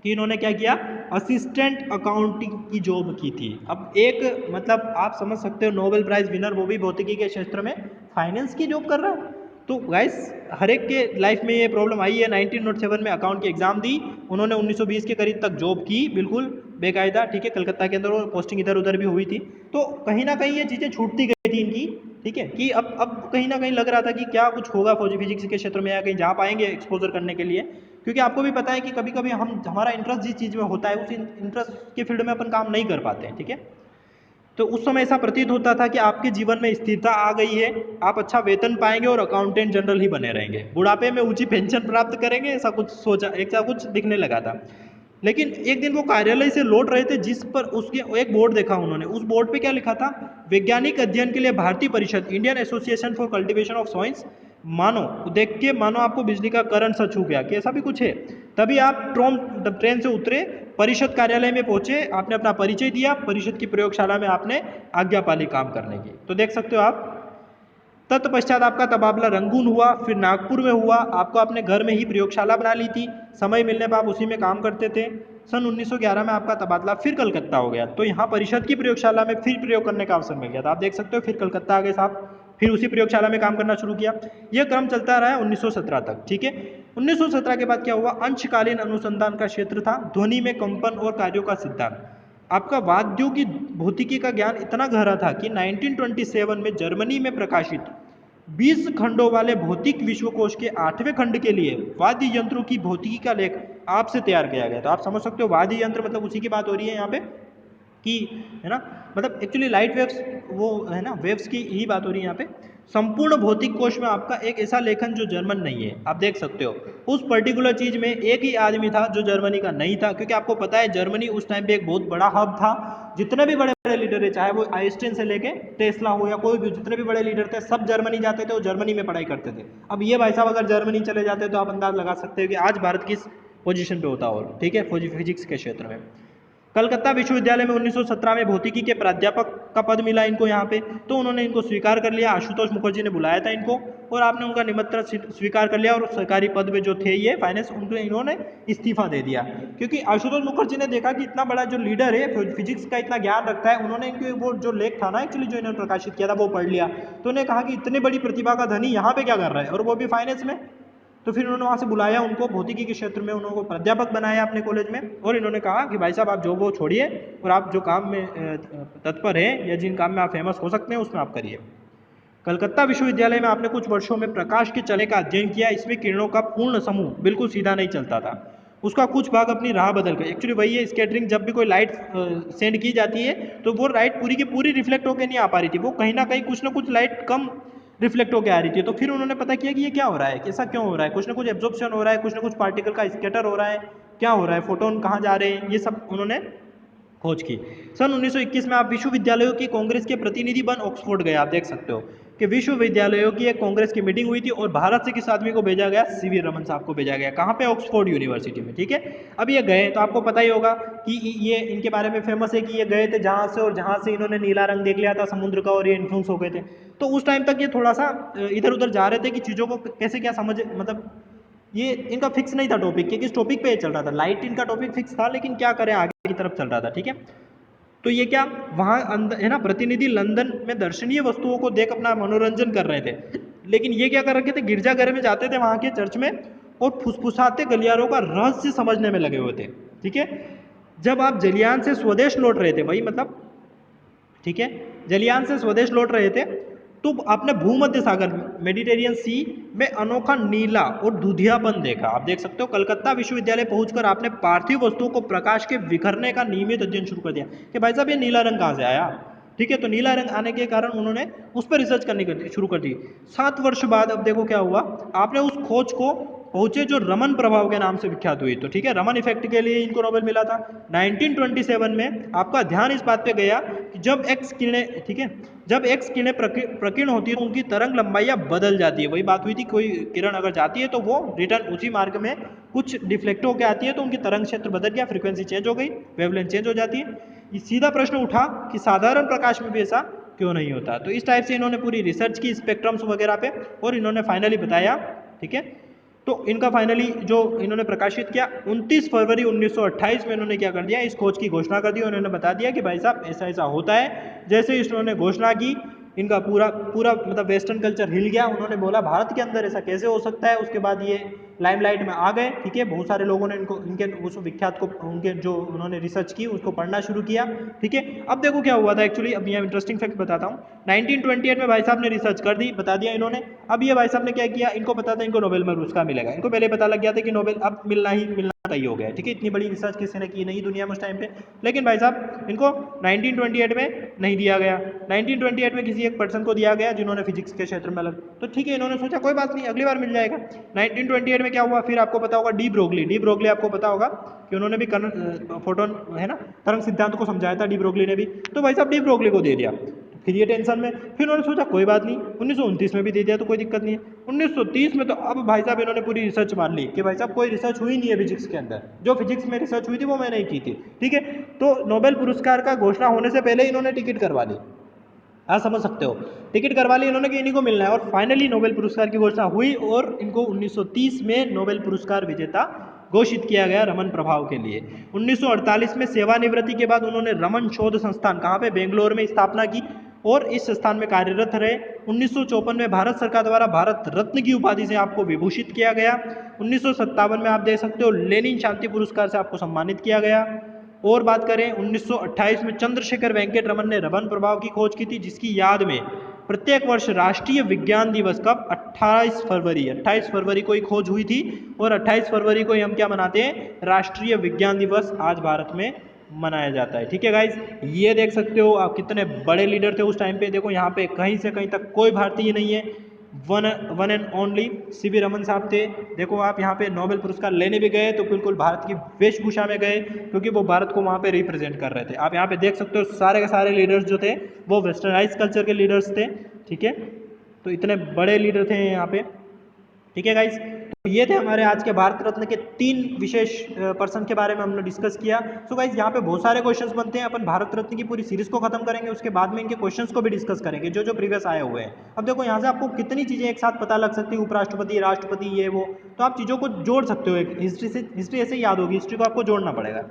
कि इन्होंने क्या किया, असिस्टेंट अकाउंटिंग की जॉब की थी। अब एक मतलब आप समझ सकते हो नोबेल प्राइज विनर, वो भी भौतिकी के क्षेत्र में फाइनेंस की जॉब कर रहा है। तो गाइस हर एक के लाइफ में ये प्रॉब्लम आई है। 1907 में अकाउंट की एग्जाम दी उन्होंने, 1920 के करीब तक जॉब की बिल्कुल बेकायदा, ठीक है, कलकत्ता के अंदर, और पोस्टिंग इधर उधर भी हुई थी। तो कहीं ना कहीं ये चीज़ें छूटती गई थी इनकी, ठीक है, कि अब कहीं ना कहीं लग रहा था कि क्या कुछ होगा फिजिक्स के क्षेत्र में, या कहीं जा पाएंगे एक्सपोजर करने के लिए, क्योंकि आपको भी पता है कि कभी कभी हमारा इंटरेस्ट जिस चीज़ में होता है उस इंटरेस्ट के फील्ड में अपन काम नहीं कर पाते हैं, ठीक है। तो उस समय ऐसा प्रतीत होता था कि आपके जीवन में स्थिरता आ गई है, आप अच्छा वेतन पाएंगे और अकाउंटेंट जनरल ही बने रहेंगे, बुढ़ापे में ऊंची पेंशन प्राप्त करेंगे, ऐसा कुछ सोचा, ऐसा कुछ दिखने लगा था। लेकिन एक दिन वो कार्यालय से लौट रहे थे, जिस पर उसके एक बोर्ड देखा उन्होंने। उस बोर्ड पे क्या लिखा था, वैज्ञानिक अध्ययन के लिए भारतीय परिषद, Indian association for cultivation of science. मानो देख के मानो आपको बिजली का करंट सा छू गया कि ऐसा भी कुछ है। तभी आप ट्रेन से उतरे, परिषद कार्यालय में पहुंचे, आपने अपना परिचय दिया, परिषद की प्रयोगशाला में आपने आज्ञा पाली काम करने की। तो देख सकते हो आप, तत्पश्चात आपका तबादला रंगून हुआ, फिर नागपुर में हुआ, आपको अपने घर में ही प्रयोगशाला बना ली थी, समय मिलने पर आप उसी में काम करते थे। सन 1911 में आपका तबादला फिर कलकत्ता हो गया, तो यहाँ परिषद की प्रयोगशाला में फिर प्रयोग करने का अवसर मिल गया था। आप देख सकते हो फिर कलकत्ता आ गए साहब, फिर उसी प्रयोगशाला में काम करना शुरू किया। यह क्रम चलता रहा 1917 तक, ठीक है। 1917 के बाद क्या हुआ, अंशकालीन अनुसंधान का क्षेत्र था, ध्वनि में कंपन और कार्यों का सिद्धांत। आपका वाद्यों की भौतिकी का ज्ञान इतना गहरा था कि 1927 में जर्मनी में प्रकाशित 20 खंडों वाले भौतिक विश्वकोश के 8वें खंड के लिए वाद्य यंत्रों की भौतिकी का लेख आपसे तैयार किया गया। तो आप समझ सकते हो वाद्य यंत्र मतलब उसी की बात हो रही है यहाँ पे, कि है ना, मतलब एक्चुअली लाइट वेव्स, वो है ना, वेव्स की ही बात हो रही है यहाँ पे। संपूर्ण भौतिक कोश में आपका एक ऐसा लेखन जो जर्मन नहीं है। आप देख सकते हो उस पर्टिकुलर चीज में एक ही आदमी था जो जर्मनी का नहीं था, क्योंकि आपको पता है जर्मनी उस टाइम पे एक बहुत बड़ा हब था। जितने भी बड़े बड़े लीडर है, चाहे वो आइंस्टाइन से लेके टेस्ला हो या कोई भी, जितने भी बड़े लीडर थे सब जर्मनी जाते थे और जर्मनी में पढ़ाई करते थे। अब ये भाई साहब अगर जर्मनी चले जाते तो आप अंदाज लगा सकते हो कि आज भारत किस पोजीशन पे होता, और ठीक है, फिजिक्स के क्षेत्र में। कलकत्ता विश्वविद्यालय में 1917 में भौतिकी के प्राध्यापक का पद मिला इनको यहाँ पे, तो उन्होंने इनको स्वीकार कर लिया। आशुतोष मुखर्जी ने बुलाया था इनको और आपने उनका निमंत्रण स्वीकार कर लिया, और सरकारी पद में जो थे ये फाइनेंस, उनको इन्होंने इस्तीफा दे दिया। क्योंकि आशुतोष मुखर्जी ने देखा कि इतना बड़ा जो लीडर है, फिजिक्स का इतना ज्ञान रखता है, उन्होंने इनके वो जो लेख था ना एक्चुअली जो इन्होंने प्रकाशित किया था वो पढ़ लिया, तो उन्हें कहा कि इतनी बड़ी प्रतिभा का धनी यहाँ पे क्या कर रहा है, और वो भी फाइनेंस में। तो फिर उन्होंने वहाँ से बुलाया उनको, भौतिकी के क्षेत्र में उन्होंने प्राध्यापक बनाया अपने कॉलेज में, और इन्होंने कहा कि भाई साहब आप जो वो छोड़िए और आप जो काम में तत्पर हैं या जिन काम में आप फेमस हो सकते हैं उसमें आप करिए। कलकत्ता विश्वविद्यालय में आपने कुछ वर्षों में प्रकाश के चलने का अध्ययन किया। इसमें किरणों का पूर्ण समूह बिल्कुल सीधा नहीं चलता था, उसका कुछ भाग अपनी राह बदल गए। एक्चुअली वही है स्कैटरिंग, जब भी कोई लाइट सेंड की जाती है तो वो लाइट पूरी की पूरी रिफ्लेक्ट होकर नहीं आ पा रही थी, वो कहीं ना कहीं कुछ ना कुछ लाइट कम रिफ्लेक्ट होकर आ रही थी। तो फिर उन्होंने पता किया कि ये क्या हो रहा है, ऐसा क्यों हो रहा है, कुछ ना कुछ एब्जॉर्प्शन हो रहा है, कुछ ना कुछ पार्टिकल का स्कैटर हो रहा है, क्या हो रहा है, फोटोन कहाँ जा रहे हैं, ये सब उन्होंने खोज की। सन 1921 में आप विश्वविद्यालयों की कांग्रेस के प्रतिनिधि बन ऑक्सफोर्ड गए। आप देख सकते हो कि विश्वविद्यालयों की एक कांग्रेस की मीटिंग हुई थी और भारत से किस आदमी को भेजा गया, सीवी रमन साहब को भेजा गया। कहाँ पे, ऑक्सफोर्ड यूनिवर्सिटी में, ठीक है। अब ये गए तो आपको पता ही होगा कि ये इनके बारे में फेमस है कि ये गए थे जहाँ से, और जहाँ से इन्होंने नीला रंग देख लिया था समुद्र का और ये इन्फ्लुएंस हो गए थे। तो उस टाइम तक ये थोड़ा सा इधर उधर जा रहे थे कि चीज़ों को कैसे क्या समझ, मतलब ये इनका फिक्स नहीं था टॉपिक, कि किस टॉपिक पे ये चल रहा था। लाइट इनका टॉपिक फिक्स था, लेकिन क्या करें आगे की तरफ चल रहा था, ठीक है। तो ये क्या, वहाँ अंदर है ना, प्रतिनिधि लंदन में दर्शनीय वस्तुओं को देख अपना मनोरंजन कर रहे थे, लेकिन ये क्या कर रखे थे, गिरजाघर में जाते थे वहाँ के चर्च में और फुसफुसाते गलियारों का रहस्य समझने में लगे हुए थे, ठीक है। जब आप जलियान से स्वदेश लौट रहे थे, वही मतलब, ठीक है, जलियान से स्वदेश लौट रहे थे, तो आपने भूमध्य सागर मेडिटेरियन सी में अनोखा नीला और दुधियापन देखा। आप देख सकते हो कलकत्ता विश्वविद्यालय पहुंचकर आपने पार्थिव वस्तुओं को प्रकाश के विखरने का नियमित अध्ययन शुरू कर दिया कि भाई साहब ये नीला रंग कहाँ से आया, ठीक है। तो नीला रंग आने के कारण उन्होंने उस पर रिसर्च करनी शुरू कर दी। 7 वर्ष बाद अब देखो क्या हुआ, आपने उस खोज को पहुंचे जो रमन प्रभाव के नाम से विख्यात हुई। तो ठीक है, रमन इफेक्ट के लिए इनको नोबेल मिला था। 1927 में आपका ध्यान इस बात पे गया कि जब एक्स किरणें, ठीक है, जब एक्स किरणें प्रकीर्ण होती है तो उनकी तरंग लंबाइयाँ बदल जाती है। वही बात हुई थी, कोई किरण अगर जाती है तो वो रिटर्न उसी मार्ग में कुछ डिफ्लेक्ट होकर आती है, तो उनकी तरंग क्षेत्र बदल गया, फ्रीक्वेंसी चेंज हो गई, वेवलेंथ चेंज हो जाती है। ये सीधा प्रश्न उठा कि साधारण प्रकाश में भी ऐसा क्यों नहीं होता। तो इस टाइप से इन्होंने पूरी रिसर्च की स्पेक्ट्रम्स वगैरह पे और इन्होंने फाइनली बताया, ठीक है। तो इनका फाइनली जो इन्होंने प्रकाशित किया 29 फरवरी 1928 में इन्होंने क्या कर दिया, इस खोज की घोषणा कर दी। उन्होंने बता दिया कि भाई साहब ऐसा ऐसा होता है। जैसे ही इन्होंने घोषणा की, इनका पूरा पूरा मतलब वेस्टर्न कल्चर हिल गया। उन्होंने बोला भारत के अंदर ऐसा कैसे हो सकता है। उसके बाद ये लाइमलाइट में आ गए, ठीक है। बहुत सारे लोगों ने इनको इनके उस विख्यात को उनके जो उन्होंने रिसर्च की उसको पढ़ना शुरू किया, ठीक है। अब देखो क्या हुआ था एक्चुअली, अब यहाँ इंटरेस्टिंग फैक्ट बताता हूँ। 1928 में भाई साहब ने रिसर्च कर दी, बता दिया इन्होंने। अब ये भाई साहब ने क्या किया, इनको पता था इनको नोबेल में पुरस्कार मिलेगा। इनको पहले पता लग गया था कि नोबेल अब मिलना ही मिलना तय हो गया है, ठीक है। इतनी बड़ी रिसर्च किसी ने की नहीं दुनिया में उस टाइम पे। लेकिन भाई साहब इनको 1928 में नहीं दिया गया। 1928 में किसी एक पर्सन को दिया गया जिन्होंने फिजिक्स के क्षेत्र में अलग, तो ठीक है इन्होंने सोचा कोई बात नहीं अगली बार मिल जाएगा। 1928 में क्या हुआ, फिर आपको पता होगा डी ब्रोगली आपको पता होगा कि उन्होंने भी फोटोन है ना तरंग सिद्धांत को समझाया था डी ब्रोगली ने भी। तो भाई साहब डी ब्रोगली को दे दिया। फिर ये टेंशन में, फिर उन्होंने सोचा कोई बात नहीं 1929 में भी दे दिया तो कोई दिक्कत नहीं है। 1930 में तो अब भाई साहब इन्होंने पूरी रिसर्च मान ली कि भाई साहब कोई रिसर्च हुई नहीं है फिजिक्स के अंदर, जो फिजिक्स में रिसर्च हुई थी वो मैंने ही की थी, ठीक है। तो नोबेल पुरस्कार का घोषणा होने से पहले इन्होंने टिकट करवा ली। आप समझ सकते हो, टिकट करवा ली इन्होंने कि इन्हीं को मिलना है। और फाइनली नोबेल पुरस्कार की घोषणा हुई और इनको 1930 में नोबेल पुरस्कार विजेता घोषित किया गया रमन प्रभाव के लिए। 1948 में सेवानिवृत्ति के बाद उन्होंने रमन शोध संस्थान कहाँ पे, बेंगलोर में स्थापना की और इस संस्थान में कार्यरत रहे। 1954 में भारत सरकार द्वारा भारत रत्न की उपाधि से आपको विभूषित किया गया। 1957 में आप देख सकते हो लेनिन शांति पुरस्कार से आपको सम्मानित किया गया। और बात करें 1928 में चंद्रशेखर वेंकट रमन ने रमन प्रभाव की खोज की थी, जिसकी याद में प्रत्येक वर्ष राष्ट्रीय विज्ञान दिवस कब 28 फरवरी को ही खोज हुई थी। और 28 फरवरी को ही हम क्या मनाते हैं, राष्ट्रीय विज्ञान दिवस आज भारत में मनाया जाता है, ठीक है गाइज। ये देख सकते हो आप कितने बड़े लीडर थे उस टाइम पे। देखो यहाँ पे कहीं से कहीं तक कोई भारतीय नहीं है, one and only CV Raman साहब थे। देखो आप यहाँ पे नोबेल पुरस्कार लेने भी गए तो बिल्कुल भारत की वेशभूषा में गए, क्योंकि वो भारत को वहाँ पे रिप्रेजेंट कर रहे थे। आप यहाँ पे देख सकते हो सारे के सारे लीडर्स जो थे वो वेस्टर्नाइज कल्चर के लीडर्स थे, ठीक है। तो इतने बड़े लीडर थे यहाँ पे, ठीक है गाइज। तो ये थे हमारे आज के भारत रत्न के 3 विशेष पर्सन के बारे में हमने डिस्कस किया। सो गाइज यहाँ पे बहुत सारे क्वेश्चंस बनते हैं। अपन भारत रत्न की पूरी सीरीज को खत्म करेंगे, उसके बाद में इनके क्वेश्चंस को भी डिस्कस करेंगे जो जो प्रीवियस आए हुए हैं। अब देखो यहाँ से आपको कितनी चीजें एक साथ पता लग सकती है, उपराष्ट्रपति, राष्ट्रपति, ये वो, तो आप चीजों को जोड़ सकते हो। एक हिस्ट्री ऐसे ही याद होगी, हिस्ट्री को आपको जोड़ना पड़ेगा।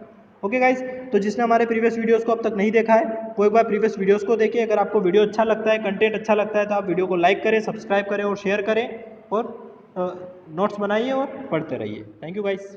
ओके गाइज, तो जिसने हमारे प्रीवियस वीडियोस को अब तक नहीं देखा है वो एक बार प्रीवियस वीडियोस को देखें। अगर आपको वीडियो अच्छा लगता है, कंटेंट अच्छा लगता है, तो आप वीडियो को लाइक करें, सब्सक्राइब करें और शेयर करें और नोट्स बनाइए और पढ़ते रहिए। Thank you guys.